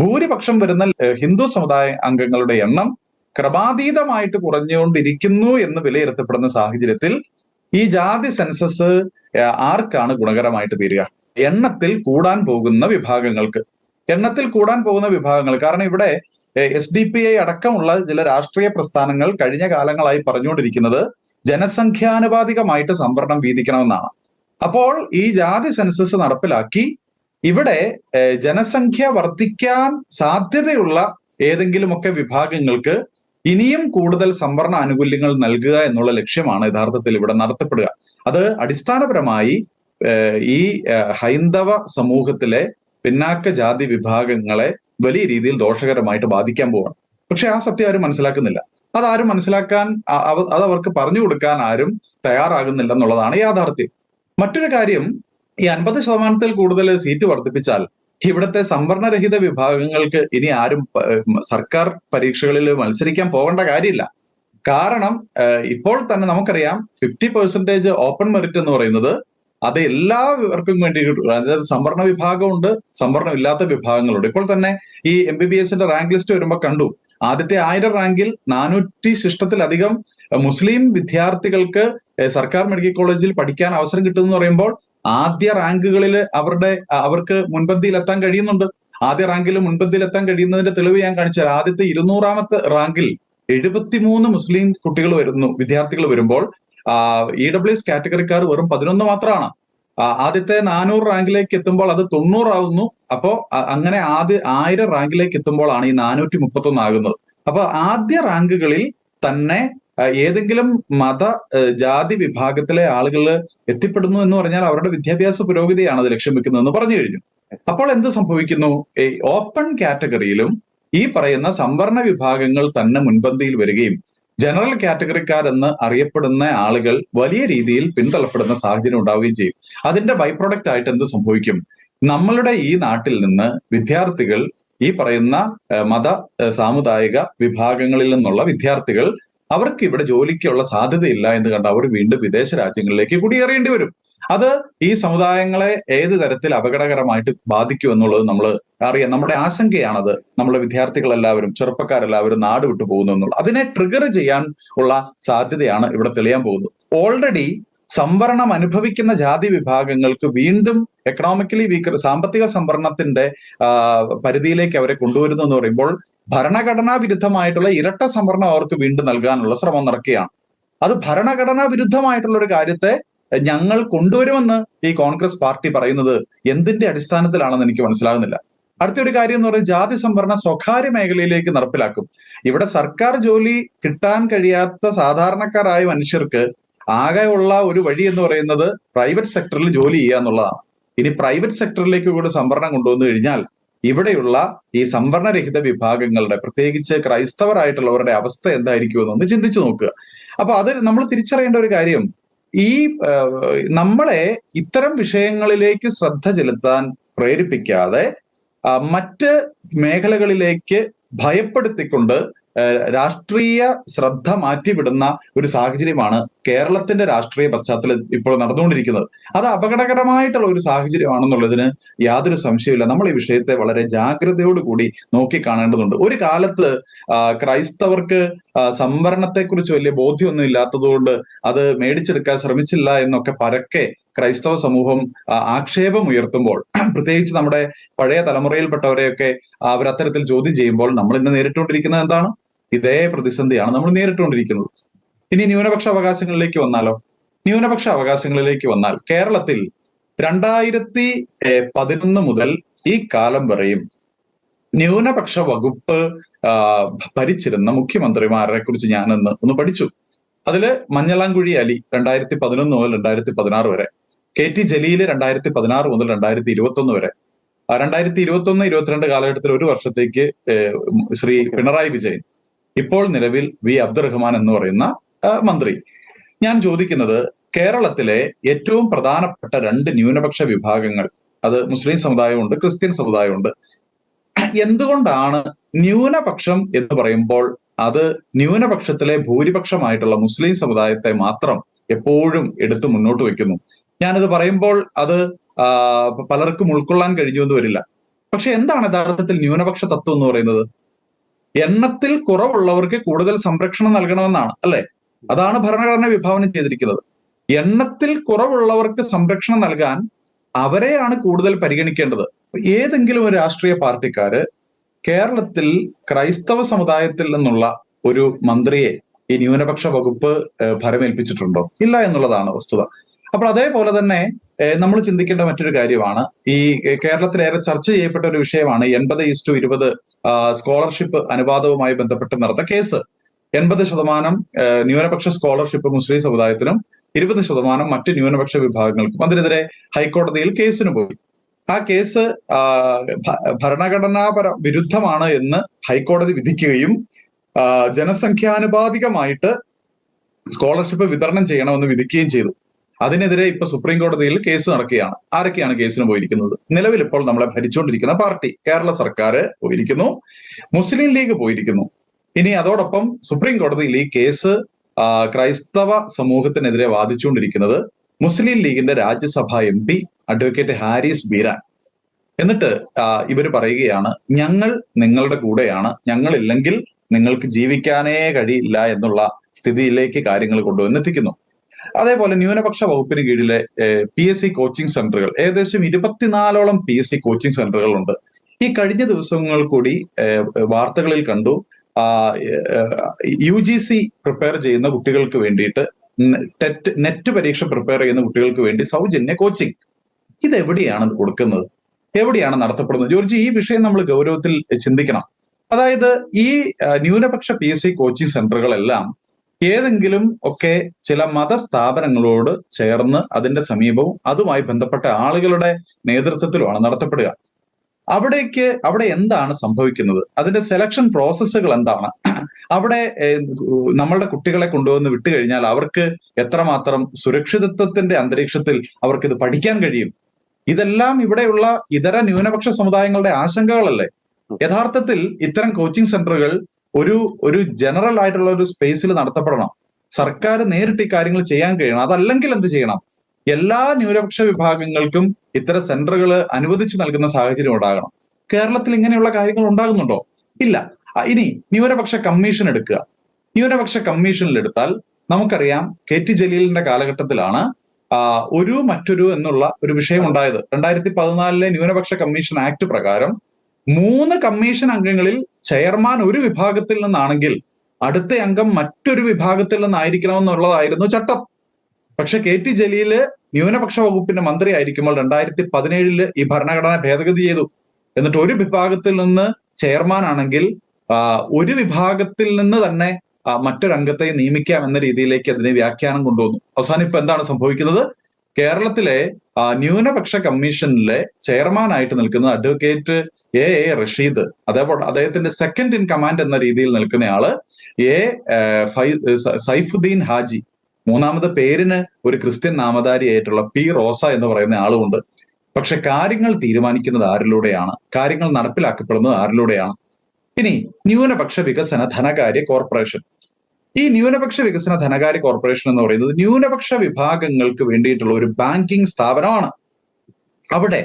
ഭൂരിപക്ഷം വരുന്ന ഹിന്ദു സമുദായ അംഗങ്ങളുടെ എണ്ണം ക്രമാതീതമായിട്ട് കുറഞ്ഞുകൊണ്ടിരിക്കുന്നു എന്ന് വിലയിരുത്തപ്പെടുന്ന സാഹചര്യത്തിൽ ഈ ജാതി സെൻസസ് ആർക്കാണ് ഗുണകരമായിട്ട് തീരുക? എണ്ണത്തിൽ കൂടാൻ പോകുന്ന വിഭാഗങ്ങൾക്ക്. കാരണം ഇവിടെ SDPI അടക്കമുള്ള ചില രാഷ്ട്രീയ പ്രസ്ഥാനങ്ങൾ കഴിഞ്ഞ കാലങ്ങളായി പറഞ്ഞുകൊണ്ടിരിക്കുന്നത് ജനസംഖ്യാനുപാതികമായിട്ട് സംവരണം വീതിക്കണമെന്നാണ്. അപ്പോൾ ഈ ജാതി സെൻസസ് നടപ്പിലാക്കി ഇവിടെ ജനസംഖ്യ വർദ്ധിക്കാൻ സാധ്യതയുള്ള ഏതെങ്കിലുമൊക്കെ വിഭാഗങ്ങൾക്ക് ഇനിയും കൂടുതൽ സംവരണ ആനുകൂല്യങ്ങൾ നൽകുക എന്നുള്ള ലക്ഷ്യമാണ് യഥാർത്ഥത്തിൽ ഇവിടെ നടത്തപ്പെടുക. അത് അടിസ്ഥാനപരമായി ഈ ഹൈന്ദവ സമൂഹത്തിലെ പിന്നാക്ക ജാതി വിഭാഗങ്ങളെ വലിയ രീതിയിൽ ദോഷകരമായിട്ട് ബാധിക്കാൻ പോവാണ്. പക്ഷെ ആ സത്യം ആരും മനസ്സിലാക്കുന്നില്ല. അതാരും മനസ്സിലാക്കാൻ അത് അവർക്ക് പറഞ്ഞു കൊടുക്കാൻ ആരും തയ്യാറാകുന്നില്ല എന്നുള്ളതാണ് യാഥാർത്ഥ്യം. മറ്റൊരു കാര്യം, ഈ 50% കൂടുതൽ സീറ്റ് വർദ്ധിപ്പിച്ചാൽ ഇവിടുത്തെ സംവരണരഹിത വിഭാഗങ്ങൾക്ക് ഇനി ആരും സർക്കാർ പരീക്ഷകളിൽ മത്സരിക്കാൻ പോകേണ്ട കാര്യമില്ല. കാരണം ഇപ്പോൾ തന്നെ നമുക്കറിയാം 50% ഓപ്പൺ മെറിറ്റ് എന്ന് പറയുന്നത് അത് എല്ലാവർക്കും വേണ്ടി, അതായത് സംവരണ വിഭാഗമുണ്ട്, സംവരണം ഇല്ലാത്ത വിഭാഗങ്ങളുണ്ട്. ഇപ്പോൾ തന്നെ ഈ MBBS റാങ്ക് ലിസ്റ്റ് വരുമ്പോൾ കണ്ടു, ആദ്യത്തെ 1000 റാങ്കിൽ 400 ശിഷ്ടത്തിലധികം മുസ്ലിം വിദ്യാർത്ഥികൾക്ക് സർക്കാർ മെഡിക്കൽ കോളേജിൽ പഠിക്കാൻ അവസരം കിട്ടുമെന്ന് പറയുമ്പോൾ ആദ്യ റാങ്കുകളിൽ അവർക്ക് മുൻപന്തിയിൽ എത്താൻ കഴിയുന്നുണ്ട്. ആദ്യ റാങ്കിൽ മുൻപന്തിയിൽ എത്താൻ കഴിയുന്നതിന്റെ തെളിവ് ഞാൻ കാണിച്ചാൽ, ആദ്യത്തെ 200ാമത്തെ റാങ്കിൽ 73 മുസ്ലിം കുട്ടികൾ വിദ്യാർത്ഥികൾ വരുമ്പോൾ EWS കാറ്റഗറിക്കാർ വെറും 11 മാത്രമാണ്. ആദ്യത്തെ 400 റാങ്കിലേക്ക് എത്തുമ്പോൾ അത് 90 ആകുന്നു. അപ്പോ അങ്ങനെ ആദ്യ 1000 റാങ്കിലേക്ക് എത്തുമ്പോഴാണ് ഈ 431 ആകുന്നത്. അപ്പൊ ആദ്യ റാങ്കുകളിൽ തന്നെ ഏതെങ്കിലും മത ജാതി വിഭാഗത്തിലെ ആളുകൾ എത്തിപ്പെടുന്നു എന്ന് പറഞ്ഞാൽ അവരുടെ വിദ്യാഭ്യാസ പുരോഗതിയാണ് അത് ലക്ഷ്യം വെക്കുന്നതെന്ന് പറഞ്ഞു കഴിഞ്ഞു. അപ്പോൾ എന്ത് സംഭവിക്കുന്നു? ഈ ഓപ്പൺ കാറ്റഗറിയിലും ഈ പറയുന്ന സംവരണ വിഭാഗങ്ങൾ തന്നെ മുൻപന്തിയിൽ വരികയും ജനറൽ കാറ്റഗറിക്കാരെന്ന് അറിയപ്പെടുന്ന ആളുകൾ വലിയ രീതിയിൽ പിന്തള്ളപ്പെടുന്ന സാഹചര്യം ഉണ്ടാവുകയും ചെയ്യും. അതിന്റെ ബൈ പ്രൊഡക്റ്റ് ആയിട്ട് എന്ത് സംഭവിക്കും? നമ്മളുടെ ഈ നാട്ടിൽ നിന്ന് വിദ്യാർത്ഥികൾ, ഈ പറയുന്ന മത സാമുദായിക വിഭാഗങ്ങളിൽ നിന്നുള്ള വിദ്യാർത്ഥികൾ, അവർക്ക് ഇവിടെ ജോലിക്കുള്ള സാധ്യതയില്ല എന്ന് കണ്ട് അവർ വീണ്ടും വിദേശ രാജ്യങ്ങളിലേക്ക് കുടിയേറേണ്ടി വരും. അത് ഈ സമുദായങ്ങളെ ഏത് തരത്തിൽ അപകടകരമായിട്ട് ബാധിക്കും എന്നുള്ളത് നമ്മൾ അറിയാം. നമ്മുടെ ആശങ്കയാണത്. നമ്മുടെ വിദ്യാർത്ഥികളെല്ലാവരും, ചെറുപ്പക്കാരെല്ലാവരും നാട് വിട്ടു പോകുന്നു എന്നുള്ളത്. അതിനെ ട്രിഗർ ചെയ്യാൻ ഉള്ള സാധ്യതയാണ് ഇവിടെ തെളിയാൻ പോകുന്നത്. ഓൾറെഡി സംവരണം അനുഭവിക്കുന്ന ജാതി വിഭാഗങ്ങൾക്ക് വീണ്ടും എക്കണോമിക്കലി വീക്കർ, സാമ്പത്തിക സംവരണത്തിന്റെ പരിധിയിലേക്ക് അവരെ കൊണ്ടുവരുന്നു എന്ന് പറയുമ്പോൾ ഭരണഘടനാ വിരുദ്ധമായിട്ടുള്ള ഇരട്ട സംവരണം അവർക്ക് വീണ്ടും നൽകാനുള്ള ശ്രമം നടക്കുകയാണ്. അത് ഭരണഘടനാ വിരുദ്ധമായിട്ടുള്ള ഒരു കാര്യത്തെ ഞങ്ങൾ കൊണ്ടുവരുമെന്ന് ഈ കോൺഗ്രസ് പാർട്ടി പറയുന്നത് എന്തിന്റെ അടിസ്ഥാനത്തിലാണെന്ന് എനിക്ക് മനസ്സിലാകുന്നില്ല. അടുത്തൊരു കാര്യം എന്ന് പറയുന്നത്, ജാതി സംവരണം സ്വകാര്യ മേഖലയിലേക്ക് നടപ്പിലാക്കും. ഇവിടെ സർക്കാർ ജോലി കിട്ടാൻ കഴിയാത്ത സാധാരണക്കാരായ മനുഷ്യർക്ക് ആകെയുള്ള ഒരു വഴി എന്ന് പറയുന്നത് പ്രൈവറ്റ് സെക്ടറിൽ ജോലി ചെയ്യുക എന്നുള്ളതാണ്. ഇനി പ്രൈവറ്റ് സെക്ടറിലേക്ക് കൂടി സംവരണം കൊണ്ടുവന്നു കഴിഞ്ഞാൽ ഇവിടെയുള്ള ഈ സംവരണരഹിത വിഭാഗങ്ങളുടെ, പ്രത്യേകിച്ച് ക്രൈസ്തവരായിട്ടുള്ളവരുടെ അവസ്ഥ എന്തായിരിക്കുമെന്നൊന്ന് ചിന്തിച്ചു നോക്കുക. അപ്പൊ അത് നമ്മൾ തിരിച്ചറിയേണ്ട ഒരു കാര്യം, ഈ നമ്മളെ ഇത്തരം വിഷയങ്ങളിലേക്ക് ശ്രദ്ധ ചെലുത്താൻ പ്രേരിപ്പിക്കാതെ മറ്റ് മേഖലകളിലേക്ക് ഭയപ്പെടുത്തിക്കൊണ്ട് രാഷ്ട്രീയ ശ്രദ്ധ മാറ്റിവിടുന്ന ഒരു സാഹചര്യമാണ് കേരളത്തിന്റെ രാഷ്ട്രീയ പശ്ചാത്തലം ഇപ്പോൾ നടന്നുകൊണ്ടിരിക്കുന്നത്. അത് അപകടകരമായിട്ടുള്ള ഒരു സാഹചര്യമാണെന്നുള്ളതിന് യാതൊരു സംശയമില്ല. നമ്മൾ ഈ വിഷയത്തെ വളരെ ജാഗ്രതയോടുകൂടി നോക്കിക്കാണേണ്ടതുണ്ട്. ഒരു കാലത്ത് ക്രൈസ്തവർക്ക് സംവരണത്തെക്കുറിച്ച് വലിയ ബോധ്യമൊന്നും ഇല്ലാത്തതുകൊണ്ട് അത് മേടിച്ചെടുക്കാൻ ശ്രമിച്ചില്ല എന്നൊക്കെ പരക്കെ ക്രൈസ്തവ സമൂഹം ആക്ഷേപം ഉയർത്തുമ്പോൾ, പ്രത്യേകിച്ച് നമ്മുടെ പഴയ തലമുറയിൽപ്പെട്ടവരെയൊക്കെ അവർ അത്തരത്തിൽ ചോദ്യം ചെയ്യുമ്പോൾ നമ്മൾ ഇന്ന് നേരിട്ടുകൊണ്ടിരിക്കുന്നത് എന്താണ്? ഇതേ പ്രതിസന്ധിയാണ് നമ്മൾ നേരിട്ടുകൊണ്ടിരിക്കുന്നത്. ഇനി ന്യൂനപക്ഷ അവകാശങ്ങളിലേക്ക് വന്നാലോ? ന്യൂനപക്ഷ അവകാശങ്ങളിലേക്ക് വന്നാൽ കേരളത്തിൽ 2011 മുതൽ ഈ കാലം വരെയും ന്യൂനപക്ഷ വകുപ്പ് ഭരിച്ചിരുന്ന മുഖ്യമന്ത്രിമാരെ കുറിച്ച് ഞാൻ ഒന്ന് പഠിച്ചു. അതില് മഞ്ഞളാംകുഴി അലി 2011 മുതൽ 2016 വരെ, KT ജലീല് 2016 മുതൽ 2021 വരെ, 2021-22 കാലഘട്ടത്തിൽ ഒരു വർഷത്തേക്ക് ശ്രീ പിണറായി വിജയൻ, ഇപ്പോൾ നിലവിൽ V അബ്ദുറഹ്മാൻ എന്ന് പറയുന്ന മന്ത്രി. ഞാൻ ചോദിക്കുന്നത്, കേരളത്തിലെ ഏറ്റവും പ്രധാനപ്പെട്ട 2 ന്യൂനപക്ഷ വിഭാഗങ്ങൾ, അത് മുസ്ലിം സമുദായമുണ്ട്, ക്രിസ്ത്യൻ സമുദായമുണ്ട്. എന്തുകൊണ്ടാണ് ന്യൂനപക്ഷം എന്ന് പറയുമ്പോൾ അത് ന്യൂനപക്ഷത്തിലെ ഭൂരിപക്ഷമായിട്ടുള്ള മുസ്ലിം സമുദായത്തെ മാത്രം എപ്പോഴും എടുത്ത് മുന്നോട്ട് വെക്കുന്നു? ഞാനത് പറയുമ്പോൾ അത് പലർക്കും ഉൾക്കൊള്ളാൻ കഴിഞ്ഞുവെന്ന് വരില്ല. പക്ഷെ എന്താണ് യഥാർത്ഥത്തിൽ ന്യൂനപക്ഷ തത്വം എന്ന് പറയുന്നത്? എണ്ണത്തിൽ കുറവുള്ളവർക്ക് കൂടുതൽ സംരക്ഷണം നൽകണമെന്നാണ്, അല്ലെ? അതാണ് ഭരണഘടന വിഭാവനം ചെയ്തിരിക്കുന്നത്. എണ്ണത്തിൽ കുറവുള്ളവർക്ക് സംരക്ഷണം നൽകാൻ അവരെയാണ് കൂടുതൽ പരിഗണിക്കേണ്ടത്. ഏതെങ്കിലും ഒരു രാഷ്ട്രീയ പാർട്ടിക്കാര് കേരളത്തിൽ ക്രൈസ്തവ സമുദായത്തിൽ നിന്നുള്ള ഒരു മന്ത്രിയെ ഈ ന്യൂനപക്ഷ വകുപ്പ് ഭരമേൽപ്പിച്ചിട്ടുണ്ടോ? ഇല്ല എന്നുള്ളതാണ് വസ്തുത. അപ്പോൾ അതേപോലെ തന്നെ നമ്മൾ ചിന്തിക്കേണ്ട മറ്റൊരു കാര്യമാണ്, ഈ കേരളത്തിലേറെ ചർച്ച ചെയ്യപ്പെട്ട ഒരു വിഷയമാണ് 80:20 സ്കോളർഷിപ്പ് അനുപാതവുമായി ബന്ധപ്പെട്ട് നടന്ന കേസ്. 80% ന്യൂനപക്ഷ സ്കോളർഷിപ്പ് മുസ്ലിം സമുദായത്തിനും 20% മറ്റ് ന്യൂനപക്ഷ വിഭാഗങ്ങൾക്കും. അതിനെതിരെ ഹൈക്കോടതിയിൽ കേസിന് പോയി. ആ കേസ് ഭരണഘടനാപര വിരുദ്ധമാണ് എന്ന് ഹൈക്കോടതി വിധിക്കുകയും ജനസംഖ്യാനുപാതികമായിട്ട് സ്കോളർഷിപ്പ് വിതരണം ചെയ്യണമെന്ന് വിധിക്കുകയും ചെയ്തു. അതിനെതിരെ ഇപ്പൊ സുപ്രീം കോടതിയിൽ കേസ് നടക്കുകയാണ്. ആരൊക്കെയാണ് കേസിന് പോയിരിക്കുന്നത്? നിലവിൽ ഇപ്പോൾ നമ്മളെ ഭരിച്ചുകൊണ്ടിരിക്കുന്ന പാർട്ടി കേരള സർക്കാർ പോയിരിക്കുന്നു, മുസ്ലിം ലീഗ് പോയിരിക്കുന്നു. ഇനി അതോടൊപ്പം സുപ്രീം കോടതിയിൽ ഈ കേസ് ക്രൈസ്തവ സമൂഹത്തിനെതിരെ വാദിച്ചുകൊണ്ടിരിക്കുന്നത് മുസ്ലിം ലീഗിന്റെ രാജ്യസഭാ MP അഡ്വക്കേറ്റ് ഹാരിസ് ബീരാൻ. എന്നിട്ട് ഇവര് പറയുകയാണ്, ഞങ്ങൾ നിങ്ങളുടെ കൂടെയാണ്, ഞങ്ങളില്ലെങ്കിൽ നിങ്ങൾക്ക് ജീവിക്കാനേ കഴിയില്ല എന്നുള്ള സ്ഥിതിയിലേക്ക് കാര്യങ്ങൾ കൊണ്ടുവന്നെത്തിക്കുന്നു. അതേപോലെ ന്യൂനപക്ഷ വകുപ്പിന് കീഴിലെ PSC കോച്ചിങ് സെന്ററുകൾ, ഏകദേശം 24ഓളം PSC കോച്ചിങ് സെന്ററുകൾ ഉണ്ട്. ഈ കഴിഞ്ഞ ദിവസങ്ങൾ കൂടി വാർത്തകളിൽ കണ്ടു, UGC പ്രിപ്പയർ ചെയ്യുന്ന കുട്ടികൾക്ക് വേണ്ടിയിട്ട്, നെറ്റ് പരീക്ഷ പ്രിപ്പയർ ചെയ്യുന്ന കുട്ടികൾക്ക് വേണ്ടി സൗജന്യ കോച്ചിങ്. ഇതെവിടെയാണ് കൊടുക്കുന്നത്? എവിടെയാണ് നടത്തപ്പെടുന്നത്? ജോർജ്, ഈ വിഷയം നമ്മൾ ഗൗരവത്തിൽ ചിന്തിക്കണം. അതായത് ഈ ന്യൂനപക്ഷ PSC കോച്ചിങ് സെന്ററുകളെല്ലാം ഏതെങ്കിലും ഒക്കെ ചില മതസ്ഥാപനങ്ങളോട് ചേർന്ന് അതിന്റെ സമീപവും അതുമായി ബന്ധപ്പെട്ട ആളുകളുടെ നേതൃത്വത്തിലുമാണ് നടത്തപ്പെടുക. അവിടെ എന്താണ് സംഭവിക്കുന്നത്? അതിന്റെ സെലക്ഷൻ പ്രോസസ്സുകൾ എന്താണ്? അവിടെ നമ്മളുടെ കുട്ടികളെ കൊണ്ടുവന്ന് വിട്ടുകഴിഞ്ഞാൽ അവർക്ക് എത്രമാത്രം സുരക്ഷിതത്വത്തിന്റെ അന്തരീക്ഷത്തിൽ അവർക്ക് ഇത് പഠിക്കാൻ കഴിയും? ഇതെല്ലാം ഇവിടെയുള്ള ഇതര ന്യൂനപക്ഷ സമുദായങ്ങളുടെ ആശങ്കകളല്ലേ? യഥാർത്ഥത്തിൽ ഇത്തരം കോച്ചിങ് സെന്ററുകൾ ഒരു ജനറൽ ആയിട്ടുള്ള ഒരു സ്പേസിൽ നടത്തപ്പെടണം. സർക്കാർ നേരിട്ട് ഈ കാര്യങ്ങൾ ചെയ്യാൻ കഴിയണം. അതല്ലെങ്കിൽ എന്ത് ചെയ്യണം? എല്ലാ ന്യൂനപക്ഷ വിഭാഗങ്ങൾക്കും ഇത്തരം സെന്ററുകൾ അനുവദിച്ചു നൽകുന്ന സാഹചര്യം ഉണ്ടാകണം. കേരളത്തിൽ ഇങ്ങനെയുള്ള കാര്യങ്ങൾ ഉണ്ടാകുന്നുണ്ടോ? ഇല്ല. ഇനി ന്യൂനപക്ഷ കമ്മീഷൻ എടുക്കുക. ന്യൂനപക്ഷ കമ്മീഷനിൽ എടുത്താൽ നമുക്കറിയാം, KT ജലീലിന്റെ കാലഘട്ടത്തിലാണ് മറ്റൊരു എന്നുള്ള ഒരു വിഷയം ഉണ്ടായത്. 2014 ന്യൂനപക്ഷ കമ്മീഷൻ ആക്ട് പ്രകാരം 3 കമ്മീഷൻ അംഗങ്ങളിൽ ചെയർമാൻ ഒരു വിഭാഗത്തിൽ നിന്നാണെങ്കിൽ അടുത്ത അംഗം മറ്റൊരു വിഭാഗത്തിൽ നിന്നായിരിക്കണമെന്നുള്ളതായിരുന്നു ചട്ടം. പക്ഷെ KT ജലീല് ന്യൂനപക്ഷ വകുപ്പിന്റെ മന്ത്രി ആയിരിക്കുമ്പോൾ 2017 ഈ ഭരണഘടന ഭേദഗതി ചെയ്തു. എന്നിട്ട് ഒരു വിഭാഗത്തിൽ നിന്ന് ചെയർമാൻ ആണെങ്കിൽ ഒരു വിഭാഗത്തിൽ നിന്ന് തന്നെ മറ്റൊരംഗത്തെ നിയമിക്കാം എന്ന രീതിയിലേക്ക് അതിനെ വ്യാഖ്യാനം കൊണ്ടുവന്നു. അവസാനം ഇപ്പൊ എന്താണ് സംഭവിക്കുന്നത്? കേരളത്തിലെ ന്യൂനപക്ഷ കമ്മീഷനിലെ ചെയർമാനായിട്ട് നിൽക്കുന്ന അഡ്വക്കേറ്റ് A റഷീദ്, അതേപോലെ അദ്ദേഹത്തിന്റെ സെക്കൻഡ് ഇൻ കമാൻഡ് എന്ന രീതിയിൽ നിൽക്കുന്നയാള് സൈഫുദ്ദീൻ ഹാജി, മൂന്നാമത് പേരിന് ഒരു ക്രിസ്ത്യൻ നാമധാരിയായിട്ടുള്ള P റോസ എന്ന് പറയുന്ന ആളുമുണ്ട്. പക്ഷെ കാര്യങ്ങൾ തീരുമാനിക്കുന്നത് ആരിലൂടെയാണ്? കാര്യങ്ങൾ നടപ്പിലാക്കപ്പെടുന്നത് ആരിലൂടെയാണ്? ഇനി ന്യൂനപക്ഷ വികസന ധനകാര്യ കോർപ്പറേഷൻ. ഈ ന്യൂനപക്ഷ വികസന ധനകാര്യ കോർപ്പറേഷൻ എന്ന് പറയുന്നത് ന്യൂനപക്ഷ വിഭാഗങ്ങൾക്ക് വേണ്ടിയിട്ടുള്ള ഒരു ബാങ്കിങ് സ്ഥാപനമാണ്. അവിടെ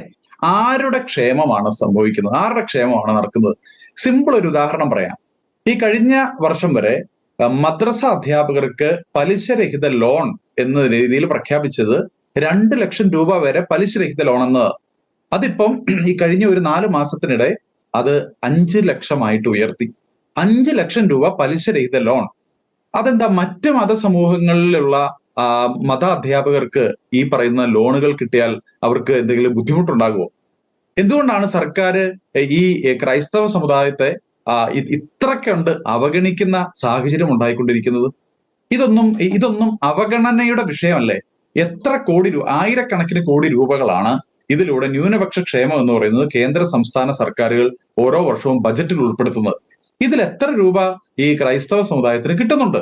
ആരുടെ ക്ഷേമമാണ് സംഭവിക്കുന്നത്? ആരുടെ ക്ഷേമമാണ് നടക്കുന്നത്? സിമ്പിൾ ഒരു ഉദാഹരണം പറയാം. ഈ കഴിഞ്ഞ വർഷം വരെ മദ്രസ അധ്യാപകർക്ക് പലിശരഹിത ലോൺ എന്ന രീതിയിൽ പ്രഖ്യാപിച്ചത് 2 ലക്ഷം രൂപ വരെ പലിശരഹിത ലോൺ എന്നത്. അതിപ്പം ഈ കഴിഞ്ഞ ഒരു 4 മാസത്തിനിടെ അത് 5 ലക്ഷമായിട്ട് ഉയർത്തി. 5 ലക്ഷം രൂപ പലിശരഹിത ലോൺ. അതെന്താ? മറ്റ് മതസമൂഹങ്ങളിലുള്ള മത അധ്യാപകർക്ക് ഈ പറയുന്ന ലോണുകൾ കിട്ടിയാൽ അവർക്ക് എന്തെങ്കിലും ബുദ്ധിമുട്ടുണ്ടാകുമോ? എന്തുകൊണ്ടാണ് സർക്കാർ ഈ ക്രൈസ്തവ സമുദായത്തെ ഇത്രക്കണ്ട് അവഗണിക്കുന്ന സാഹചര്യം ഉണ്ടായിക്കൊണ്ടിരിക്കുന്നത്? ഇതൊന്നും അവഗണനയുടെ വിഷയമല്ലേ? എത്ര കോടി ആയിരക്കണക്കിന് കോടി രൂപകളാണ് ഇതിലൂടെ ന്യൂനപക്ഷ ക്ഷേമം എന്ന് പറയുന്നത് കേന്ദ്ര സംസ്ഥാന സർക്കാരുകൾ ഓരോ വർഷവും ബജറ്റിൽ ഉൾപ്പെടുത്തുന്നത്. ഇതിൽ എത്ര രൂപ ഈ ക്രൈസ്തവ സമുദായത്തിന് കിട്ടുന്നുണ്ട്?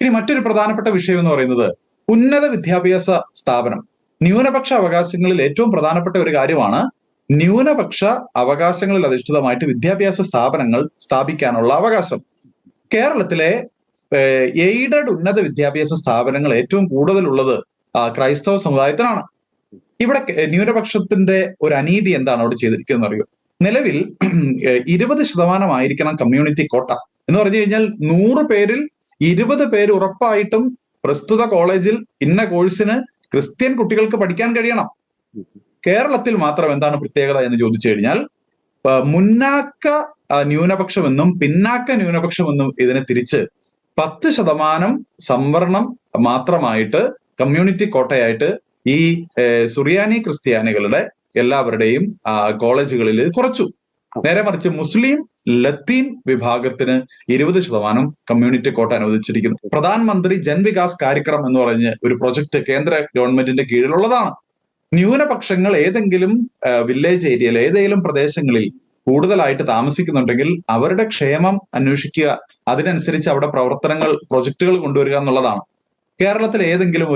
ഇനി മറ്റൊരു പ്രധാനപ്പെട്ട വിഷയം എന്ന് പറയുന്നത് ഉന്നത വിദ്യാഭ്യാസ സ്ഥാപനം. ന്യൂനപക്ഷ അവകാശങ്ങളിൽ ഏറ്റവും പ്രധാനപ്പെട്ട ഒരു കാര്യമാണ് ന്യൂനപക്ഷ അവകാശങ്ങളിൽ അധിഷ്ഠിതമായിട്ട് വിദ്യാഭ്യാസ സ്ഥാപനങ്ങൾ സ്ഥാപിക്കാനുള്ള അവകാശം. കേരളത്തിലെ എയ്ഡഡ് ഉന്നത വിദ്യാഭ്യാസ സ്ഥാപനങ്ങൾ ഏറ്റവും കൂടുതലുള്ളത് ക്രൈസ്തവ സമുദായത്തിനാണ്. ഇവിടെ ന്യൂനപക്ഷത്തിന്റെ ഒരു അനീതി എന്താണ് അവിടെ ചെയ്തിരിക്കുന്നത് അറിയോ? നിലവിൽ 20% ആയിരിക്കണം കമ്മ്യൂണിറ്റി കോട്ട എന്ന് പറഞ്ഞു കഴിഞ്ഞാൽ 100 പേരിൽ 20 പേര് ഉറപ്പായിട്ടും പ്രസ്തുത കോളേജിൽ ഇന്ന കോഴ്സിന് ക്രിസ്ത്യൻ കുട്ടികൾക്ക് പഠിക്കാൻ കഴിയണം. കേരളത്തിൽ മാത്രം എന്താണ് പ്രത്യേകത എന്ന് ചോദിച്ചു കഴിഞ്ഞാൽ മുന്നാക്ക ന്യൂനപക്ഷമെന്നും പിന്നാക്ക ന്യൂനപക്ഷമെന്നും ഇതിനെ തിരിച്ച് 10% സംവരണം മാത്രമായിട്ട് കമ്മ്യൂണിറ്റി കോട്ടയായിട്ട് ഈ സുറിയാനി ക്രിസ്ത്യാനികളുടെ എല്ലാവരുടെയും കോളേജുകളിൽ കുറച്ചു. നേരെ മറിച്ച് മുസ്ലിം ലത്തീൻ വിഭാഗത്തിന് 20% കമ്മ്യൂണിറ്റി കോട്ട അനുവദിച്ചിരിക്കുന്നു. പ്രധാനമന്ത്രി ജൻ വികാസ് കാര്യക്രം എന്ന് പറഞ്ഞ് ഒരു പ്രൊജക്ട് കേന്ദ്ര ഗവൺമെന്റിന്റെ കീഴിലുള്ളതാണ്. ന്യൂനപക്ഷങ്ങൾ ഏതെങ്കിലും വില്ലേജ് ഏരിയയിൽ ഏതെങ്കിലും പ്രദേശങ്ങളിൽ കൂടുതലായിട്ട് താമസിക്കുന്നുണ്ടെങ്കിൽ അവരുടെ ക്ഷേമം അന്വേഷിക്കുക, അതിനനുസരിച്ച് അവിടെ പ്രവർത്തനങ്ങൾ, പ്രൊജക്ടുകൾ കൊണ്ടുവരിക എന്നുള്ളതാണ്. കേരളത്തിൽ ഏതെങ്കിലും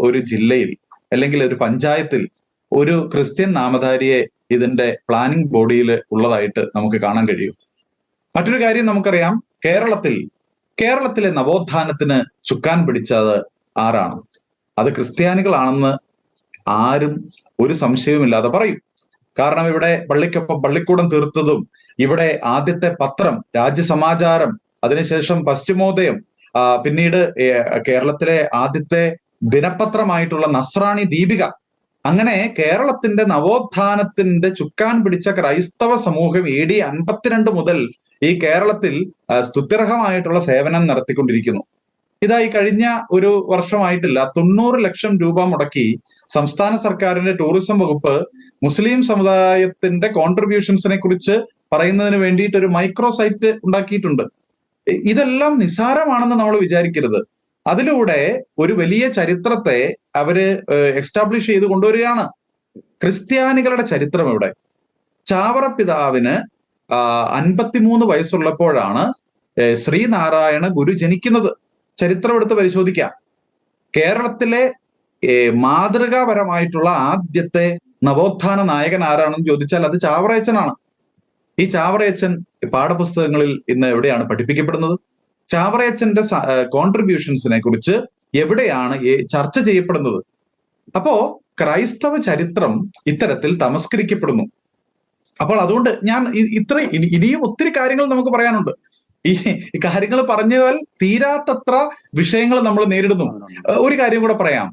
ഒരു ജില്ലയിൽ അല്ലെങ്കിൽ ഒരു പഞ്ചായത്തിൽ ഒരു ക്രിസ്ത്യൻ നാമധാരിയെ ഇതിന്റെ പ്ലാനിംഗ് ബോഡിയിൽ ഉള്ളതായിട്ട് നമുക്ക് കാണാൻ കഴിയും. മറ്റൊരു കാര്യം നമുക്കറിയാം, കേരളത്തിലെ നവോത്ഥാനത്തിന് ചുക്കാൻ പിടിച്ചത് ആരാണ്? അത് ക്രിസ്ത്യാനികളാണെന്ന് ആരും ഒരു സംശയവുമില്ലാതെ പറയും. കാരണം ഇവിടെ പള്ളിക്കൊപ്പം പള്ളിക്കൂടം തീർത്തതും, ഇവിടെ ആദ്യത്തെ പത്രം രാജ്യസമാചാരം, അതിനുശേഷം പശ്ചിമോദയം, പിന്നീട് കേരളത്തിലെ ആദ്യത്തെ ദിനപത്രമായിട്ടുള്ള നസ്രാണി ദീപിക, അങ്ങനെ കേരളത്തിന്റെ നവോത്ഥാനത്തിന്റെ ചുക്കാൻ പിടിച്ച ക്രൈസ്തവ സമൂഹം AD 52 മുതൽ ഈ കേരളത്തിൽ സ്തുത്യർഹമായിട്ടുള്ള സേവനം നടത്തിക്കൊണ്ടിരിക്കുന്നു. ഇതായി കഴിഞ്ഞ ഒരു വർഷമായിട്ടില്ല 90 ലക്ഷം രൂപ മുടക്കി സംസ്ഥാന സർക്കാരിന്റെ ടൂറിസം വകുപ്പ് മുസ്ലിം സമുദായത്തിന്റെ കോൺട്രിബ്യൂഷൻസിനെ കുറിച്ച് പറയുന്നതിന് വേണ്ടിയിട്ട് ഒരു മൈക്രോ സൈറ്റ് ഉണ്ടാക്കിയിട്ടുണ്ട്. ഇതെല്ലാം നിസ്സാരമാണെന്ന് നമ്മൾ വിചാരിക്കരുത്. അതിലൂടെ ഒരു വലിയ ചരിത്രത്തെ അവര് എസ്റ്റാബ്ലിഷ് ചെയ്ത് കൊണ്ടുവരികയാണ്. ക്രിസ്ത്യാനികളുടെ ചരിത്രം ഇവിടെ. ചാവറ പിതാവിന് 53 വയസ്സുള്ളപ്പോഴാണ് ശ്രീനാരായണ ഗുരു ജനിക്കുന്നത്. ചരിത്രം എടുത്ത് പരിശോധിക്കാം. കേരളത്തിലെ മാതൃകാപരമായിട്ടുള്ള ആദ്യത്തെ നവോത്ഥാന നായകൻ ആരാണെന്ന് ചോദിച്ചാൽ അത് ചാവറയച്ചനാണ്. ഈ ചാവറയച്ചൻ പാഠപുസ്തകങ്ങളിൽ ഇന്ന് എവിടെയാണ് പഠിപ്പിക്കപ്പെടുന്നത്? ചാവറയച്ചന്റെ കോൺട്രിബ്യൂഷൻസിനെ കുറിച്ച് എവിടെയാണ് ചർച്ച ചെയ്യപ്പെടുന്നത്? അപ്പോ ക്രൈസ്തവ ചരിത്രം ഇത്തരത്തിൽ തമസ്കരിക്കപ്പെടുന്നു. അപ്പോൾ അതുകൊണ്ട് ഞാൻ ഇനിയും ഒത്തിരി കാര്യങ്ങൾ നമുക്ക് പറയാനുണ്ട്. ഈ കാര്യങ്ങൾ പറഞ്ഞാൽ തീരാത്തത്ര വിഷയങ്ങൾ നമ്മൾ നേരിടുന്നു. ഒരു കാര്യം കൂടെ പറയാം.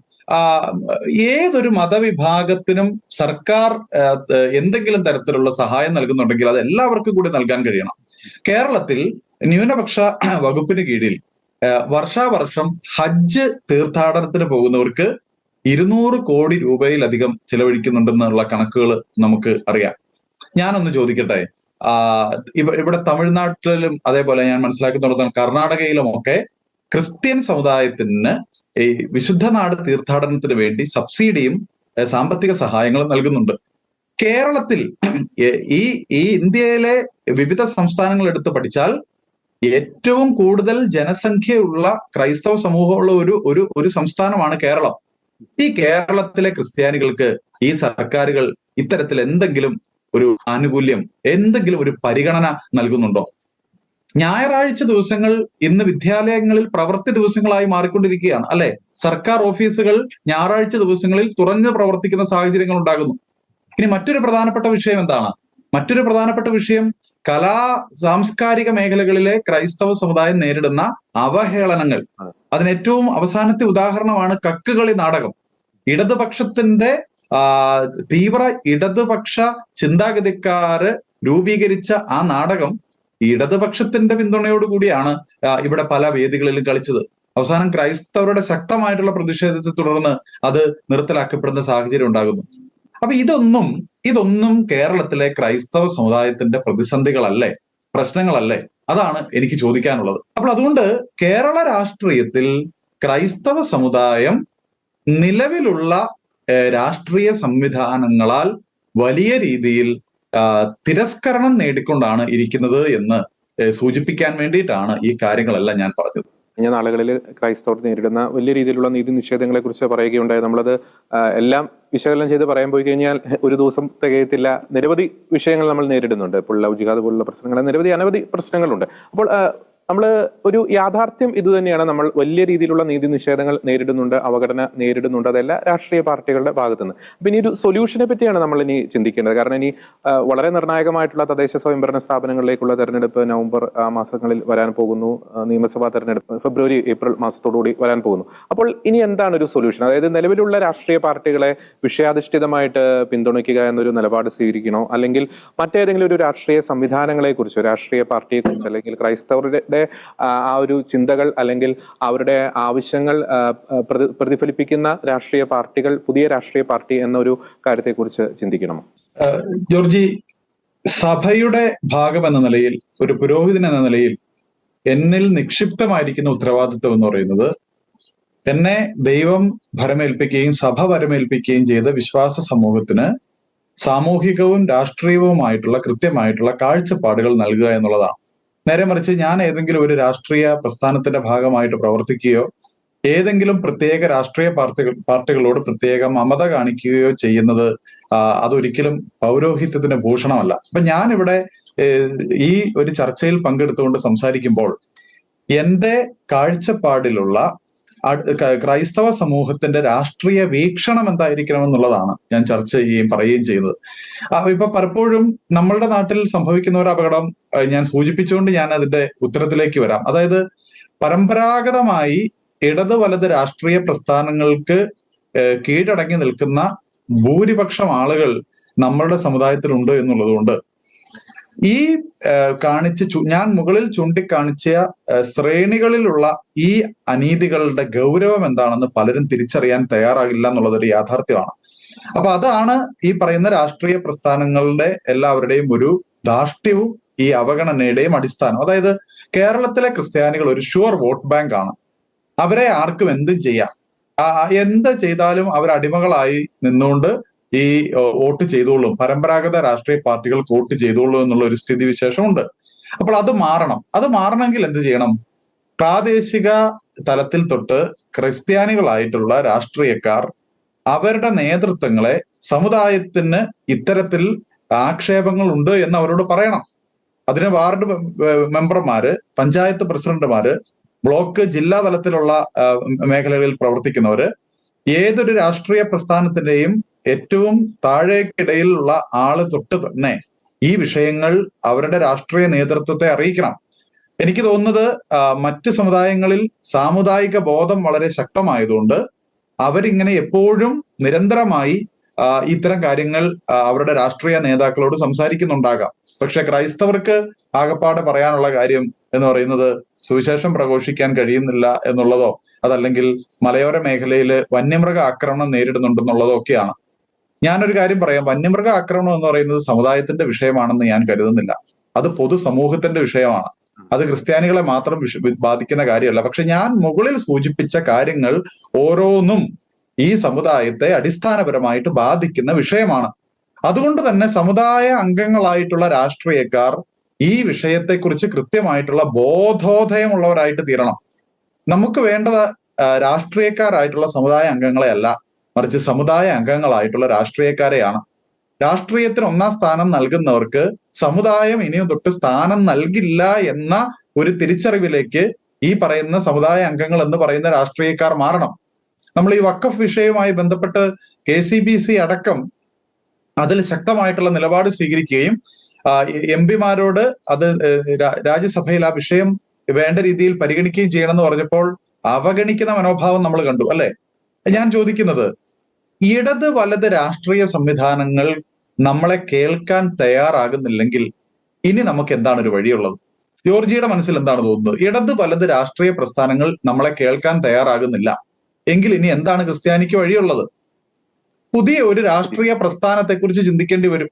ഏതൊരു മതവിഭാഗത്തിനും സർക്കാർ എന്തെങ്കിലും തരത്തിലുള്ള സഹായം നൽകുന്നുണ്ടെങ്കിൽ അത് എല്ലാവർക്കും കൂടി നൽകാൻ കഴിയണം. കേരളത്തിൽ ന്യൂനപക്ഷ വകുപ്പിന് കീഴിൽ വർഷാവർഷം ഹജ്ജ് തീർത്ഥാടനത്തിന് പോകുന്നവർക്ക് 200 കോടി രൂപയിലധികം ചെലവഴിക്കുന്നുണ്ടെന്നുള്ള കണക്കുകൾ നമുക്ക് അറിയാം. ഞാനൊന്ന് ചോദിക്കട്ടെ, ഇവിടെ തമിഴ്നാട്ടിലും അതേപോലെ ഞാൻ മനസ്സിലാക്കുന്നിടത്തോളം കർണാടകയിലും ഒക്കെ ക്രിസ്ത്യൻ സമുദായത്തിന് ഈ വിശുദ്ധ നാട് തീർത്ഥാടനത്തിന് വേണ്ടി സബ്സിഡിയും സാമ്പത്തിക സഹായങ്ങളും നൽകുന്നുണ്ട്. കേരളത്തിൽ ഈ ഇന്ത്യയിലെ വിവിധ സംസ്ഥാനങ്ങൾ എടുത്ത് പഠിച്ചാൽ ഏറ്റവും കൂടുതൽ ജനസംഖ്യയുള്ള ക്രൈസ്തവ സമൂഹമുള്ള ഒരു സംസ്ഥാനമാണ് കേരളം. ഈ കേരളത്തിലെ ക്രിസ്ത്യാനികൾക്ക് ഈ സർക്കാരുകൾ ഇത്തരത്തിൽ എന്തെങ്കിലും ഒരു ആനുകൂല്യം, എന്തെങ്കിലും ഒരു പരിഗണന നൽകുന്നുണ്ടോ? ഞായറാഴ്ച ദിവസങ്ങൾ ഇന്ന് വിദ്യാലയങ്ങളിൽ പ്രവൃത്തി ദിവസങ്ങളായി മാറിക്കൊണ്ടിരിക്കുകയാണ്, അല്ലെ? സർക്കാർ ഓഫീസുകൾ ഞായറാഴ്ച ദിവസങ്ങളിൽ തുറന്നു പ്രവർത്തിക്കുന്ന സാഹചര്യങ്ങൾ ഉണ്ടാകുന്നു. ഇനി മറ്റൊരു പ്രധാനപ്പെട്ട വിഷയം എന്താണ്? മറ്റൊരു പ്രധാനപ്പെട്ട വിഷയം കലാ സാംസ്കാരിക മേഖലകളിലെ ക്രൈസ്തവ സമുദായം നേരിടുന്ന അവഹേളനങ്ങൾ. അതിന് ഏറ്റവും അവസാനത്തെ ഉദാഹരണമാണ് കക്കുകളി നാടകം. ഇടതുപക്ഷത്തിന്റെ തീവ്ര ഇടതുപക്ഷ ചിന്താഗതിക്കാര് രൂപീകരിച്ച ആ നാടകം ഇടതുപക്ഷത്തിന്റെ പിന്തുണയോടുകൂടിയാണ് ഇവിടെ പല വേദികളിലും കളിച്ചത്. അവസാനം ക്രൈസ്തവരുടെ ശക്തമായിട്ടുള്ള പ്രതിഷേധത്തെ തുടർന്ന് അത് നിർത്തലാക്കപ്പെടുന്ന സാഹചര്യം ഉണ്ടാകുന്നു. അപ്പൊ ഇതൊന്നും കേരളത്തിലെ ക്രൈസ്തവ സമുദായത്തിന്റെ പ്രതിസന്ധികളല്ലേ, പ്രശ്നങ്ങളല്ലേ? അതാണ് എനിക്ക് ചോദിക്കാനുള്ളത്. അപ്പോൾ അതുകൊണ്ട് കേരള രാഷ്ട്രീയത്തിൽ ക്രൈസ്തവ സമുദായം നിലവിലുള്ള രാഷ്ട്രീയ സംവിധാനങ്ങളാൽ വലിയ രീതിയിൽ തിരസ്കരണം നേടിക്കൊണ്ടാണ് ഇരിക്കുന്നത് എന്ന് സൂചിപ്പിക്കാൻ വേണ്ടിയിട്ടാണ് ഈ കാര്യങ്ങളെല്ലാം ഞാൻ പറഞ്ഞത്. കഴിഞ്ഞ നാളുകളിൽ ക്രൈസ്തവർ നേരിടുന്ന വലിയ രീതിയിലുള്ള നീതി നിഷേധങ്ങളെ കുറിച്ച് പറയുകയുണ്ടായി. നമ്മളത് എല്ലാം വിശകലനം ചെയ്ത് പറയാൻ പോയി കഴിഞ്ഞാൽ ഒരു ദിവസം തികയത്തില്ല. നിരവധി വിഷയങ്ങൾ നമ്മൾ നേരിടുന്നുണ്ട്. ഇപ്പോൾ ലവ് ജിഹാദ് പോലുള്ള പ്രശ്നങ്ങൾ, അനവധി പ്രശ്നങ്ങളുണ്ട്. അപ്പോൾ നമ്മൾ ഒരു യാഥാർത്ഥ്യം ഇത് തന്നെയാണ്. നമ്മൾ വലിയ രീതിയിലുള്ള നീതി നിഷേധങ്ങൾ നേരിടുന്നുണ്ട്, അവഗണന നേരിടുന്നുണ്ട്. അതെല്ലാം രാഷ്ട്രീയ പാർട്ടികളുടെ ഭാഗത്തുനിന്ന്. അപ്പം ഇനി ഒരു സൊല്യൂഷനെ പറ്റിയാണ് നമ്മൾ ഇനി ചിന്തിക്കേണ്ടത്. കാരണം ഇനി വളരെ നിർണായകമായിട്ടുള്ള തദ്ദേശ സ്വയംഭരണ സ്ഥാപനങ്ങളിലേക്കുള്ള തെരഞ്ഞെടുപ്പ് നവംബർ മാസങ്ങളിൽ വരാൻ പോകുന്നു. നിയമസഭാ തെരഞ്ഞെടുപ്പ് ഫെബ്രുവരി ഏപ്രിൽ മാസത്തോടുകൂടി വരാൻ പോകുന്നു. അപ്പോൾ ഇനി എന്താണ് ഒരു സൊല്യൂഷൻ? അതായത് നിലവിലുള്ള രാഷ്ട്രീയ പാർട്ടികളെ വിഷയാധിഷ്ഠിതമായിട്ട് പിന്തുണയ്ക്കുക എന്നൊരു നിലപാട് സ്വീകരിക്കണോ, അല്ലെങ്കിൽ മറ്റേതെങ്കിലും ഒരു രാഷ്ട്രീയ സംവിധാനങ്ങളെ കുറിച്ചോ, രാഷ്ട്രീയ പാർട്ടിയെ കുറിച്ച്, അല്ലെങ്കിൽ ക്രൈസ്തവരുടെ ആ ഒരു ചിന്തകൾ അല്ലെങ്കിൽ അവരുടെ ആവശ്യങ്ങൾ പ്രതിഫലിപ്പിക്കുന്ന രാഷ്ട്രീയ പാർട്ടികൾ, പുതിയ രാഷ്ട്രീയ പാർട്ടി എന്നൊരു കാര്യത്തെക്കുറിച്ച് ചിന്തിക്കണമോ? ജോർജി, സഭയുടെ ഭാഗം എന്ന നിലയിൽ, ഒരു പുരോഹിതൻ എന്ന നിലയിൽ എന്നിൽ നിക്ഷിപ്തമായിരിക്കുന്ന ഉത്തരവാദിത്വം എന്ന് പറയുന്നത് എന്നെ ദൈവം ഭരമേൽപ്പിക്കുകയും സഭ ഭരമേൽപ്പിക്കുകയും ചെയ്ത വിശ്വാസ സമൂഹത്തിന് സാമൂഹികവും രാഷ്ട്രീയവുമായിട്ടുള്ള കൃത്യമായിട്ടുള്ള കാഴ്ചപ്പാടുകൾ നൽകുക എന്നുള്ളതാണ്. നേരെ മറിച്ച് ഞാൻ ഏതെങ്കിലും ഒരു രാഷ്ട്രീയ പ്രസ്ഥാനത്തിന്റെ ഭാഗമായിട്ട് പ്രവർത്തിക്കുകയോ ഏതെങ്കിലും പ്രത്യേക രാഷ്ട്രീയ പാർട്ടികളോട് പ്രത്യേക മമത കാണിക്കുകയോ ചെയ്യുന്നത് അതൊരിക്കലും പൗരോഹിത്യത്തിന്റെ ഭൂഷണമല്ല. അപ്പൊ ഞാൻ ഇവിടെ ഈ ഒരു ചർച്ചയിൽ പങ്കെടുത്തുകൊണ്ട് സംസാരിക്കുമ്പോൾ എന്റെ കാഴ്ചപ്പാടിലുള്ള ക്രൈസ്തവ സമൂഹത്തിന്റെ രാഷ്ട്രീയ വീക്ഷണം എന്തായിരിക്കണം എന്നുള്ളതാണ് ഞാൻ ചർച്ച ചെയ്യുകയും പറയുകയും ചെയ്യുന്നത്. ഇപ്പൊ പലപ്പോഴും നമ്മളുടെ നാട്ടിൽ സംഭവിക്കുന്ന ഒരു അപകടം ഞാൻ സൂചിപ്പിച്ചുകൊണ്ട് ഞാൻ അതിന്റെ ഉത്തരത്തിലേക്ക് വരാം. അതായത് പരമ്പരാഗതമായി ഇടത് വലത് രാഷ്ട്രീയ പ്രസ്ഥാനങ്ങൾക്ക് കീഴടങ്ങി നിൽക്കുന്ന ഭൂരിപക്ഷം ആളുകൾ നമ്മളുടെ സമുദായത്തിലുണ്ട് എന്നുള്ളതുകൊണ്ട് ഈ ഞാൻ മുകളിൽ ചൂണ്ടിക്കാണിച്ച ശ്രേണികളിലുള്ള ഈ അനീതികളുടെ ഗൗരവം എന്താണെന്ന് പലരും തിരിച്ചറിയാൻ തയ്യാറാകില്ല എന്നുള്ളതൊരു യാഥാർത്ഥ്യമാണ്. അപ്പൊ അതാണ് ഈ പറയുന്ന രാഷ്ട്രീയ പ്രസ്ഥാനങ്ങളുടെ എല്ലാവരുടെയും ഒരു ധാർഷ്ട്യവും ഈ അവഗണനയുടെയും അടിസ്ഥാനം. അതായത് കേരളത്തിലെ ക്രിസ്ത്യാനികൾ ഒരു ഷുവർ വോട്ട് ബാങ്ക് ആണ്. അവരെ ആർക്കും എന്തും ചെയ്യാം, എന്ത് ചെയ്താലും അവർ അടിമകളായി നിന്നുകൊണ്ട് ഈ വോട്ട് ചെയ്തോളും, പരമ്പരാഗത രാഷ്ട്രീയ പാർട്ടികൾക്ക് വോട്ട് ചെയ്തോളൂ എന്നുള്ള ഒരു സ്ഥിതിവിശേഷമുണ്ട്. അപ്പോൾ അത് മാറണം. അത് മാറണമെങ്കിൽ എന്ത് ചെയ്യണം? പ്രാദേശിക തലത്തിൽ തൊട്ട് ക്രിസ്ത്യാനികളായിട്ടുള്ള രാഷ്ട്രീയക്കാർ അവരുടെ നേതൃത്വങ്ങളെ സമുദായത്തിന് ഇത്തരത്തിൽ ആക്ഷേപങ്ങൾ ഉണ്ട് എന്ന് അവരോട് പറയണം. അതിന് വാർഡ് മെമ്പർമാര്, പഞ്ചായത്ത് പ്രസിഡന്റുമാര്, ബ്ലോക്ക് ജില്ലാ തലത്തിലുള്ള മേഖലകളിൽ പ്രവർത്തിക്കുന്നവര്, ഏതൊരു രാഷ്ട്രീയ പ്രസ്ഥാനത്തിന്റെയും ഏറ്റവും താഴേക്കിടയിലുള്ള ആള് തൊട്ട് തന്നെ ഈ വിഷയങ്ങൾ അവരുടെ രാഷ്ട്രീയ നേതൃത്വത്തെ അറിയിക്കണം. എനിക്ക് തോന്നുന്നത് മറ്റ് സമുദായങ്ങളിൽ സാമുദായിക ബോധം വളരെ ശക്തമായതുകൊണ്ട് അവരിങ്ങനെ എപ്പോഴും നിരന്തരമായി ഇത്തരം കാര്യങ്ങൾ അവരുടെ രാഷ്ട്രീയ നേതാക്കളോട് സംസാരിക്കുന്നുണ്ടാകാം. പക്ഷെ ക്രൈസ്തവർക്ക് ആകപ്പാടെ പറയാനുള്ള കാര്യം എന്ന് പറയുന്നത് സുവിശേഷം പ്രഘോഷിക്കാൻ കഴിയുന്നില്ല എന്നുള്ളതോ അതല്ലെങ്കിൽ മലയോര മേഖലയിൽ വന്യമൃഗ ആക്രമണം നേരിടുന്നുണ്ടെന്നുള്ളതോ ഒക്കെയാണ്. ഞാനൊരു കാര്യം പറയാം, വന്യമൃഗ ആക്രമണം എന്ന് പറയുന്നത് സമുദായത്തിന്റെ വിഷയമാണെന്ന് ഞാൻ കരുതുന്നില്ല. അത് പൊതുസമൂഹത്തിന്റെ വിഷയമാണ്. അത് ക്രിസ്ത്യാനികളെ മാത്രം ബാധിക്കുന്ന കാര്യമല്ല. പക്ഷെ ഞാൻ മുകളിൽ സൂചിപ്പിച്ച കാര്യങ്ങൾ ഓരോന്നും ഈ സമുദായത്തെ അടിസ്ഥാനപരമായിട്ട് ബാധിക്കുന്ന വിഷയമാണ്. അതുകൊണ്ട് തന്നെ സമുദായ അംഗങ്ങളായിട്ടുള്ള രാഷ്ട്രീയക്കാർ ഈ വിഷയത്തെക്കുറിച്ച് കൃത്യമായിട്ടുള്ള ബോധോദയമുള്ളവരായിട്ട് തീരണം. നമുക്ക് വേണ്ടത് രാഷ്ട്രീയക്കാരായിട്ടുള്ള സമുദായ അംഗങ്ങളെ അല്ല, മറിച്ച് സമുദായ അംഗങ്ങളായിട്ടുള്ള രാഷ്ട്രീയക്കാരെയാണ്. രാഷ്ട്രീയത്തിന് ഒന്നാം സ്ഥാനം നൽകുന്നവർക്ക് സമുദായം ഇനിയും തൊട്ട് സ്ഥാനം നൽകില്ല എന്ന ഒരു തിരിച്ചറിവിലേക്ക് ഈ പറയുന്ന സമുദായ അംഗങ്ങൾ എന്ന് പറയുന്ന രാഷ്ട്രീയക്കാർ മാറണം. നമ്മൾ ഈ വഖഫ് വിഷയവുമായി ബന്ധപ്പെട്ട് KCBC അടക്കം അതിൽ ശക്തമായിട്ടുള്ള നിലപാട് സ്വീകരിക്കുകയും MP-മാരോട് അത് രാജ്യസഭയിൽ ആ വിഷയം വേണ്ട രീതിയിൽ പരിഗണിക്കുകയും ചെയ്യണമെന്ന് പറഞ്ഞപ്പോൾ അവഗണിക്കുന്ന മനോഭാവം നമ്മൾ കണ്ടു, അല്ലെ? ഞാൻ ചോദിക്കുന്നത്, ഇടത് വലത് രാഷ്ട്രീയ സംവിധാനങ്ങൾ നമ്മളെ കേൾക്കാൻ തയ്യാറാകുന്നില്ലെങ്കിൽ ഇനി നമുക്ക് എന്താണ് ഒരു വഴിയുള്ളത്? ജോർജിയുടെ മനസ്സിൽ എന്താണ് തോന്നുന്നത്? ഇടത് വലത് രാഷ്ട്രീയ പ്രസ്ഥാനങ്ങൾ നമ്മളെ കേൾക്കാൻ തയ്യാറാകുന്നില്ല എങ്കിൽ ഇനി എന്താണ് ക്രിസ്ത്യാനിക്ക് വഴിയുള്ളത്? പുതിയ ഒരു രാഷ്ട്രീയ പ്രസ്ഥാനത്തെക്കുറിച്ച് ചിന്തിക്കേണ്ടി വരും.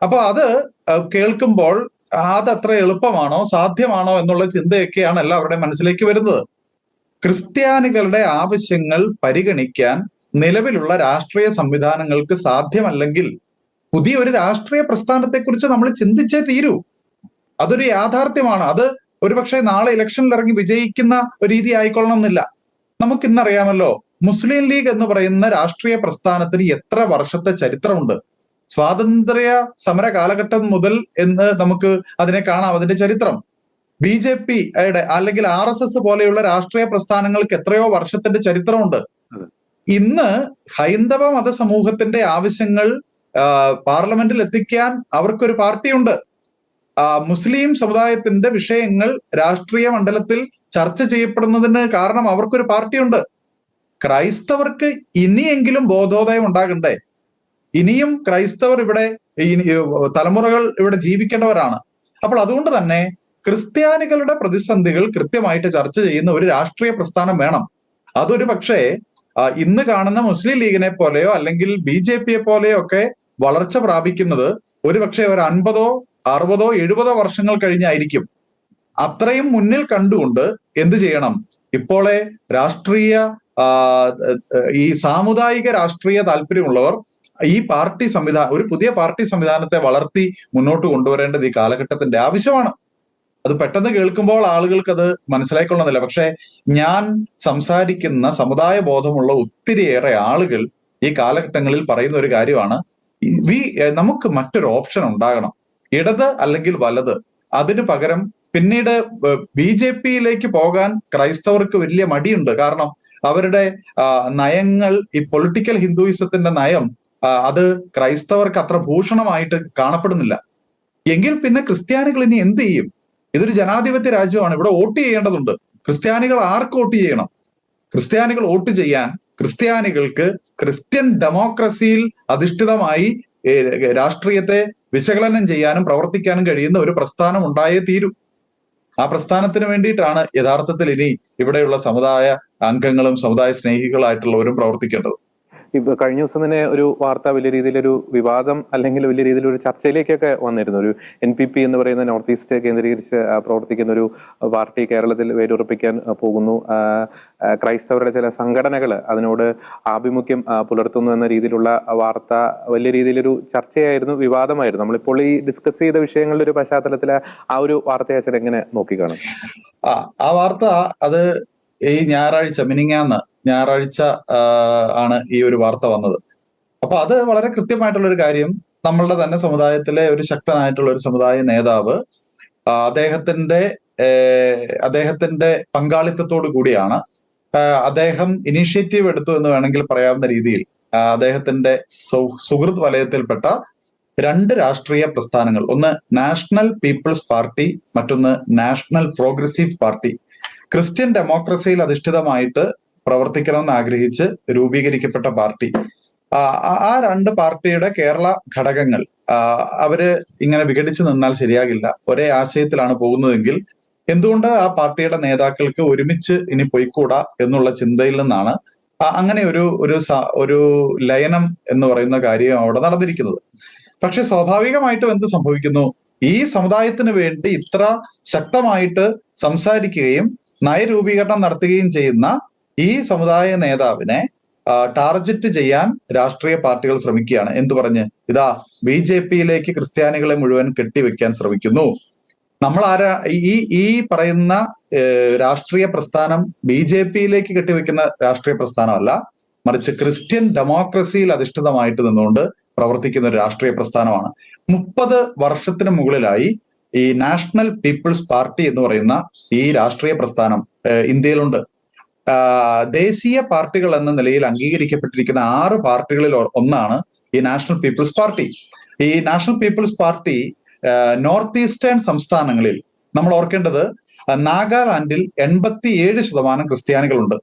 അപ്പൊ അത് കേൾക്കുമ്പോൾ അതത്ര എളുപ്പമാണോ, സാധ്യമാണോ എന്നുള്ള ചിന്തയൊക്കെയാണ് എല്ലാവരുടെയും മനസ്സിലേക്ക് വരുന്നത്. ക്രിസ്ത്യാനികളുടെ ആവശ്യങ്ങൾ പരിഗണിക്കാൻ നിലവിലുള്ള രാഷ്ട്രീയ സംവിധാനങ്ങൾക്ക് സാധ്യമല്ലെങ്കിൽ പുതിയ ഒരു രാഷ്ട്രീയ പ്രസ്ഥാനത്തെക്കുറിച്ച് നമ്മൾ ചിന്തിച്ചേ തീരൂ. അതൊരു യാഥാർത്ഥ്യമാണ്. അത് ഒരുപക്ഷെ നാളെ ഇലക്ഷനിൽ ഇറങ്ങി വിജയിക്കുന്ന ഒരു രീതി ആയിക്കൊള്ളണം എന്നില്ല. നമുക്കിന്നറിയാമല്ലോ, മുസ്ലിം ലീഗ് എന്ന് പറയുന്ന രാഷ്ട്രീയ പ്രസ്ഥാനത്തിന് എത്ര വർഷത്തെ ചരിത്രമുണ്ട്. സ്വാതന്ത്ര്യ സമര കാലഘട്ടം മുതൽ എന്ന് നമുക്ക് അതിനെ കാണാം, അതിന്റെ ചരിത്രം. BJP-യുടെ അല്ലെങ്കിൽ RSS പോലെയുള്ള രാഷ്ട്രീയ പ്രസ്ഥാനങ്ങൾക്ക് എത്രയോ വർഷത്തിന്റെ ചരിത്രമുണ്ട്. ഇന്ന് ഹൈന്ദവ മത സമൂഹത്തിന്റെ ആവശ്യങ്ങൾ പാർലമെന്റിൽ എത്തിക്കാൻ അവർക്കൊരു പാർട്ടിയുണ്ട്. മുസ്ലിം സമുദായത്തിന്റെ വിഷയങ്ങൾ രാഷ്ട്രീയ മണ്ഡലത്തിൽ ചർച്ച ചെയ്യപ്പെടുന്നതിന് കാരണം അവർക്കൊരു പാർട്ടിയുണ്ട്. ക്രൈസ്തവർക്ക് ഇനിയെങ്കിലും ബോധോദയം ഉണ്ടാകണ്ടേ? ഇനിയും ക്രൈസ്തവർ ഇവിടെ തലമുറകൾ ഇവിടെ ജീവിക്കേണ്ടവരാണ്. അപ്പോൾ അതുകൊണ്ട് തന്നെ ക്രിസ്ത്യാനികളുടെ പ്രതിസന്ധികൾ കൃത്യമായിട്ട് ചർച്ച ചെയ്യുന്ന ഒരു രാഷ്ട്രീയ പ്രസ്ഥാനം വേണം. അതൊരു പക്ഷേ ഇന്ന് കാണുന്ന മുസ്ലിം ലീഗിനെ പോലെയോ അല്ലെങ്കിൽ BJP-യെ പോലെയോ ഒക്കെ വളർച്ച പ്രാപിക്കുന്നത് ഒരുപക്ഷെ ഒരു 50, 60, 70 വർഷങ്ങൾ കഴിഞ്ഞായിരിക്കും. അത്രയും മുന്നിൽ കണ്ടുകൊണ്ട് എന്ത് ചെയ്യണം? ഇപ്പോളെ രാഷ്ട്രീയ ഈ സാമുദായിക രാഷ്ട്രീയ താല്പര്യമുള്ളവർ ഈ ഒരു പുതിയ പാർട്ടി സംവിധാനത്തെ വളർത്തി മുന്നോട്ട് കൊണ്ടുവരേണ്ടത് ഈ കാലഘട്ടത്തിന്റെ ആവശ്യമാണ്. അത് പെട്ടെന്ന് കേൾക്കുമ്പോൾ ആളുകൾക്ക് അത് മനസ്സിലായിക്കൊള്ളുന്നില്ല. പക്ഷെ ഞാൻ സംസാരിക്കുന്ന സമുദായ ബോധമുള്ള ഒത്തിരിയേറെ ആളുകൾ ഈ കാലഘട്ടങ്ങളിൽ പറയുന്ന ഒരു കാര്യമാണ്, നമുക്ക് മറ്റൊരു ഓപ്ഷൻ ഉണ്ടാകണം, ഇടത് അല്ലെങ്കിൽ വലത്. അതിനു പകരം പിന്നീട് BJP-യിലേക്ക് പോകാൻ ക്രൈസ്തവർക്ക് വലിയ മടിയുണ്ട്. കാരണം അവരുടെ നയങ്ങൾ, ഈ പൊളിറ്റിക്കൽ ഹിന്ദുയിസത്തിന്റെ നയം, അത് ക്രൈസ്തവർക്ക് അത്ര ഭൂഷണമായിട്ട് കാണപ്പെടുന്നില്ല. എങ്കിൽ പിന്നെ ക്രിസ്ത്യാനികൾ ഇനി എന്ത് ചെയ്യും? ഇതൊരു ജനാധിപത്യ രാജ്യമാണ്, ഇവിടെ വോട്ട് ചെയ്യേണ്ടതുണ്ട്. ക്രിസ്ത്യാനികൾ ആർക്ക് വോട്ട് ചെയ്യണം? ക്രിസ്ത്യാനികൾ വോട്ട് ചെയ്യാൻ ക്രിസ്ത്യാനികൾക്ക് ക്രിസ്ത്യൻ ഡെമോക്രസിയിൽ അധിഷ്ഠിതമായി രാഷ്ട്രീയത്തെ വിശകലനം ചെയ്യാനും പ്രവർത്തിക്കാനും കഴിയുന്ന ഒരു പ്രസ്ഥാനം ഉണ്ടായേ തീരൂ. ആ പ്രസ്ഥാനത്തിന് വേണ്ടിയിട്ടാണ് യഥാർത്ഥത്തിൽ ഇനി ഇവിടെയുള്ള സമുദായ അംഗങ്ങളും സമുദായ സ്നേഹികളായിട്ടുള്ളവരും പ്രവർത്തിക്കേണ്ടത്. ഇപ്പൊ കഴിഞ്ഞ ദിവസം തന്നെ ഒരു വാർത്ത വലിയ രീതിയിലൊരു വിവാദം അല്ലെങ്കിൽ വലിയ രീതിയിലൊരു ചർച്ചയിലേക്കൊക്കെ വന്നിരുന്നു. ഒരു NPP എന്ന് പറയുന്ന നോർത്ത് ഈസ്റ്റ് കേന്ദ്രീകരിച്ച് പ്രവർത്തിക്കുന്ന ഒരു പാർട്ടി കേരളത്തിൽ വേരുറപ്പിക്കാൻ പോകുന്നു. ക്രൈസ്തവരുടെ ചില സംഘടനകൾ അതിനോട് ആഭിമുഖ്യം പുലർത്തുന്നു എന്ന രീതിയിലുള്ള വാർത്ത വലിയ രീതിയിലൊരു ചർച്ചയായിരുന്നു, വിവാദമായിരുന്നു. നമ്മളിപ്പോൾ ഈ ഡിസ്കസ് ചെയ്ത വിഷയങ്ങളുടെ ഒരു പശ്ചാത്തലത്തിൽ ആ ഒരു വാർത്തയെ അച്ഛൻ എങ്ങനെ നോക്കിക്കാണും? ആ വാർത്ത അത് ഈ മിനിങ്ങാന്ന് ഞായറാഴ്ച ആണ് ഈ ഒരു വാർത്ത വന്നത്. അപ്പൊ അത് വളരെ കൃത്യമായിട്ടുള്ള ഒരു കാര്യം, നമ്മളുടെ തന്നെ സമുദായത്തിലെ ഒരു ശക്തനായിട്ടുള്ള ഒരു സമുദായ നേതാവ് അദ്ദേഹത്തിന്റെ പങ്കാളിത്തത്തോടു കൂടിയാണ് അദ്ദേഹം ഇനീഷ്യേറ്റീവ് എടുത്തു എന്ന് വേണമെങ്കിൽ പറയാവുന്ന രീതിയിൽ അദ്ദേഹത്തിന്റെ സുഹൃത്ത് വലയത്തിൽപ്പെട്ട 2 രാഷ്ട്രീയ പ്രസ്ഥാനങ്ങൾ, ഒന്ന് നാഷണൽ പീപ്പിൾസ് പാർട്ടി, മറ്റൊന്ന് നാഷണൽ പ്രോഗ്രസീവ് പാർട്ടി, ക്രിസ്ത്യൻ ഡെമോക്രസിയിൽ അധിഷ്ഠിതമായിട്ട് പ്രവർത്തിക്കണമെന്ന് ആഗ്രഹിച്ച് രൂപീകരിക്കപ്പെട്ട പാർട്ടി. ആ 2 പാർട്ടിയുടെ കേരള ഘടകങ്ങൾ അവര് ഇങ്ങനെ വിഘടിച്ചു നിന്നാൽ ശരിയാകില്ല. ഒരേ ആശയത്തിലാണ് പോകുന്നതെങ്കിൽ എന്തുകൊണ്ട് ആ പാർട്ടിയുടെ നേതാക്കൾക്ക് ഒരുമിച്ച് ഇനി പോയിക്കൂടാ എന്നുള്ള ചിന്തയിൽ നിന്നാണ് അങ്ങനെ ഒരു ലയനം എന്ന് പറയുന്ന കാര്യം അവിടെ നടന്നിരിക്കുന്നത്. പക്ഷെ സ്വാഭാവികമായിട്ടും എന്ത് സംഭവിക്കുന്നു? ഈ സമുദായത്തിന് വേണ്ടി ഇത്ര ശക്തമായിട്ട് സംസാരിക്കുകയും നയരൂപീകരണം നടത്തുകയും ചെയ്യുന്ന ഈ സമുദായ നേതാവിനെ ടാർഗറ്റ് ചെയ്യാൻ രാഷ്ട്രീയ പാർട്ടികൾ ശ്രമിക്കുകയാണ്. എന്തു പറഞ്ഞ്? ഇതാ BJP-യിലേക്ക് ക്രിസ്ത്യാനികളെ മുഴുവൻ കെട്ടിവെക്കാൻ ശ്രമിക്കുന്നു. നമ്മൾ ഈ പറയുന്ന രാഷ്ട്രീയ പ്രസ്ഥാനം BJP-യിലേക്ക് കെട്ടിവെക്കുന്ന രാഷ്ട്രീയ പ്രസ്ഥാനമല്ല, മറിച്ച് ക്രിസ്ത്യൻ ഡെമോക്രസിയിൽ അധിഷ്ഠിതമായിട്ട് നിന്നുകൊണ്ട് പ്രവർത്തിക്കുന്ന ഒരു രാഷ്ട്രീയ പ്രസ്ഥാനമാണ്. 30 വർഷത്തിന് മുകളിലായി ഈ നാഷണൽ പീപ്പിൾസ് പാർട്ടി എന്ന് പറയുന്ന ഈ രാഷ്ട്രീയ പ്രസ്ഥാനം ഇന്ത്യയിലുണ്ട്. ദേശീയ പാർട്ടികൾ എന്ന നിലയിൽ അംഗീകരിക്കപ്പെട്ടിരിക്കുന്ന 6 പാർട്ടികളിൽ ഒന്നാണ് ഈ നാഷണൽ പീപ്പിൾസ് പാർട്ടി. ഈ national people's party north eastern സംസ്ഥാനങ്ങളിൽ, നമ്മൾ ഓർക്കേണ്ടത്, നാഗാലാൻഡിൽ 87% ക്രിസ്ത്യാനികളുണ്ട്,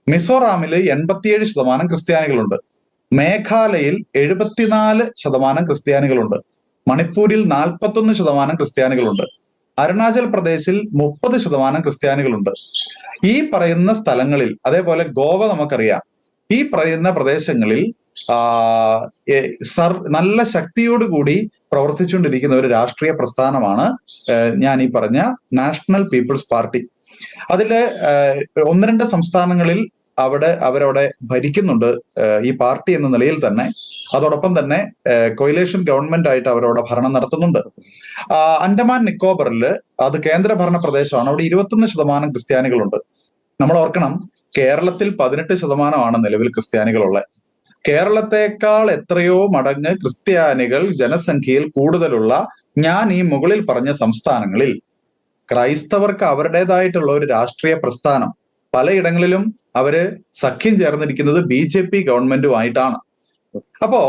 മിസോറാമിൽ 87% ക്രിസ്ത്യാനികളുണ്ട്, മേഘാലയയിൽ 74% ക്രിസ്ത്യാനികളുണ്ട്, മണിപ്പൂരിൽ 41% ക്രിസ്ത്യാനികളുണ്ട്, അരുണാചൽ പ്രദേശിൽ 30% ക്രിസ്ത്യാനികളുണ്ട്. ഈ പറയുന്ന സ്ഥലങ്ങളിൽ, അതേപോലെ ഗോവ നമുക്കറിയാം, ഈ പറയുന്ന പ്രദേശങ്ങളിൽ നല്ല ശക്തിയോടുകൂടി പ്രവർത്തിച്ചുകൊണ്ടിരിക്കുന്ന ഒരു രാഷ്ട്രീയ പ്രസ്ഥാനമാണ് ഞാൻ ഈ പറഞ്ഞ നാഷണൽ പീപ്പിൾസ് പാർട്ടി. അതില് 1-2 സംസ്ഥാനങ്ങളിൽ അവരവിടെ ഭരിക്കുന്നുണ്ട് ഈ പാർട്ടി എന്ന നിലയിൽ തന്നെ. അതോടൊപ്പം തന്നെ കൊയിലേഷൻ ഗവൺമെന്റ് ആയിട്ട് അവരവിടെ ഭരണം നടത്തുന്നുണ്ട്. അൻഡമാൻ നിക്കോബറിൽ, അത് കേന്ദ്രഭരണ പ്രദേശമാണ്, അവിടെ 21% ക്രിസ്ത്യാനികളുണ്ട്. നമ്മൾ ഓർക്കണം, കേരളത്തിൽ 18% നിലവിൽ ക്രിസ്ത്യാനികളുള്ളത്. കേരളത്തെക്കാൾ എത്രയോ മടങ്ങ് ക്രിസ്ത്യാനികൾ ജനസംഖ്യയിൽ കൂടുതലുള്ള ഞാൻ ഈ മുകളിൽ പറഞ്ഞ സംസ്ഥാനങ്ങളിൽ ക്രൈസ്തവർക്ക് അവരുടേതായിട്ടുള്ള ഒരു രാഷ്ട്രീയ പ്രസ്ഥാനം, പലയിടങ്ങളിലും അവര് സഖ്യം ചേർന്നിരിക്കുന്നത് BJP ഗവൺമെന്റുമായിട്ടാണ്. അപ്പോ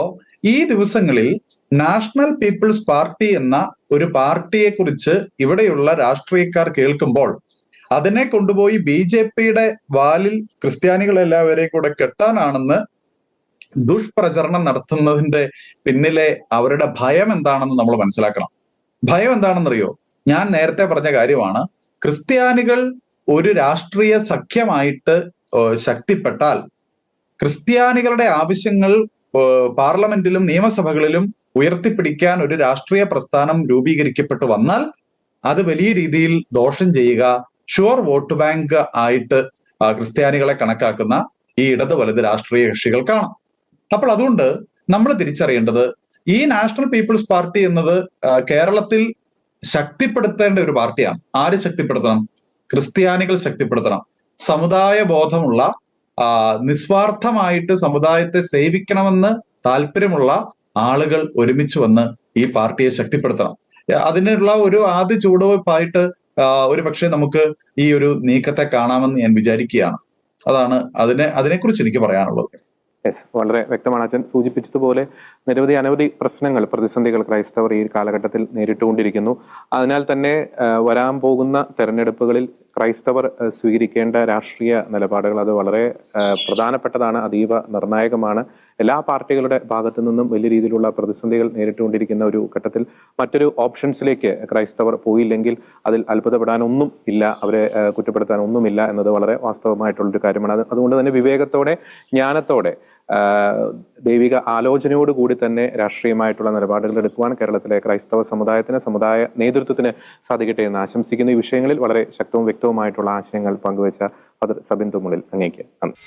ഈ ദിവസങ്ങളിൽ നാഷണൽ പീപ്പിൾസ് പാർട്ടി എന്ന ഒരു പാർട്ടിയെ കുറിച്ച് ഇവിടെയുള്ള രാഷ്ട്രീയക്കാർ കേൾക്കുമ്പോൾ അതിനെ കൊണ്ടുപോയി BJP-യുടെ വാലിൽ ക്രിസ്ത്യാനികളെല്ലാവരെയും കൂടെ കെട്ടാനാണെന്ന് ദുഷ്പ്രചരണം നടത്തുന്നതിന്റെ പിന്നിലെ അവരുടെ ഭയം എന്താണെന്ന് നമ്മൾ മനസ്സിലാക്കണം. ഭയം എന്താണെന്നറിയോ? ഞാൻ നേരത്തെ പറഞ്ഞ കാര്യമാണ്. ക്രിസ്ത്യാനികൾ ഒരു രാഷ്ട്രീയ സഖ്യമായിട്ട് ശക്തിപ്പെട്ടാൽ, ക്രിസ്ത്യാനികളുടെ ആവശ്യങ്ങൾ പാർലമെന്റിലും നിയമസഭകളിലും ഉയർത്തിപ്പിടിക്കാൻ ഒരു രാഷ്ട്രീയ പ്രസ്ഥാനം രൂപീകരിക്കപ്പെട്ടു വന്നാൽ അത് വലിയ രീതിയിൽ ദോഷം ചെയ്യുക, ഷുവർ വോട്ട് ബാങ്ക് ആയിട്ട് ക്രിസ്ത്യാനികളെ കണക്കാക്കുന്ന ഈ ഇടത് വലത് രാഷ്ട്രീയ കക്ഷികൾക്കാണ്. അപ്പോൾ അതുകൊണ്ട് നമ്മൾ തിരിച്ചറിയേണ്ടത് ഈ നാഷണൽ പീപ്പിൾസ് പാർട്ടി എന്നത് കേരളത്തിൽ ശക്തിപ്പെടുത്തേണ്ട ഒരു പാർട്ടിയാണ്. ആര് ശക്തിപ്പെടുത്തണം? ക്രിസ്ത്യാനികൾ ശക്തിപ്പെടുത്തണം. സമുദായ ബോധമുള്ള നിസ്വാർത്ഥമായിട്ട് സമുദായത്തെ സേവിക്കണമെന്ന് താല്പര്യമുള്ള ആളുകൾ ഒരുമിച്ച് വന്ന് ഈ പാർട്ടിയെ ശക്തിപ്പെടുത്തണം. അതിനുള്ള ഒരു ആദ്യ ചുവടുവയ്പായിട്ട് ഒരു പക്ഷേ നമുക്ക് ഈ ഒരു നീക്കത്തെ കാണാമെന്ന് ഞാൻ വിചാരിക്കുകയാണ്. അതാണ് അതിനെക്കുറിച്ച് എനിക്ക് പറയാനുള്ളത്. യെസ്, വളരെ വ്യക്തമാണ്. അച്ഛൻ സൂചിപ്പിച്ചതുപോലെ അനവധി പ്രശ്നങ്ങൾ, പ്രതിസന്ധികൾ ക്രൈസ്തവർ ഈ കാലഘട്ടത്തിൽ നേരിട്ടുകൊണ്ടിരിക്കുന്നു. അതിനാൽ തന്നെ വരാൻ പോകുന്ന തെരഞ്ഞെടുപ്പുകളിൽ ക്രൈസ്തവർ സ്വീകരിക്കേണ്ട രാഷ്ട്രീയ നിലപാടുകൾ അത് വളരെ പ്രധാനപ്പെട്ടതാണ്, അതീവ നിർണായകമാണ്. എല്ലാ പാർട്ടികളുടെ ഭാഗത്തു നിന്നും വലിയ രീതിയിലുള്ള പ്രതിസന്ധികൾ നേരിട്ടുകൊണ്ടിരിക്കുന്ന ഒരു ഘട്ടത്തിൽ മറ്റൊരു ഓപ്ഷൻസിലേക്ക് ക്രൈസ്തവർ പോയില്ലെങ്കിൽ അതിൽ അത്ഭുതപ്പെടാനൊന്നും ഇല്ല, അവരെ കുറ്റപ്പെടുത്താനൊന്നുമില്ല എന്നത് വളരെ വാസ്തവമായിട്ടുള്ളൊരു കാര്യമാണ്. അതുകൊണ്ട് തന്നെ വിവേകത്തോടെ, ജ്ഞാനത്തോടെ, ദൈവിക ആലോചനയോടുകൂടി തന്നെ രാഷ്ട്രീയമായിട്ടുള്ള നിലപാടുകൾ എടുക്കുവാൻ കേരളത്തിലെ ക്രൈസ്തവ സമുദായ നേതൃത്വത്തിന് സാധിക്കട്ടെ എന്ന് ആശംസിക്കുന്ന ഈ വിഷയങ്ങളിൽ വളരെ ശക്തവും വ്യക്തവുമായിട്ടുള്ള ആശയങ്ങൾ പങ്കുവച്ച ഫാദർ സബിൻ തുമ്മുളിൽ അങ്ങേക്ക് നന്ദി.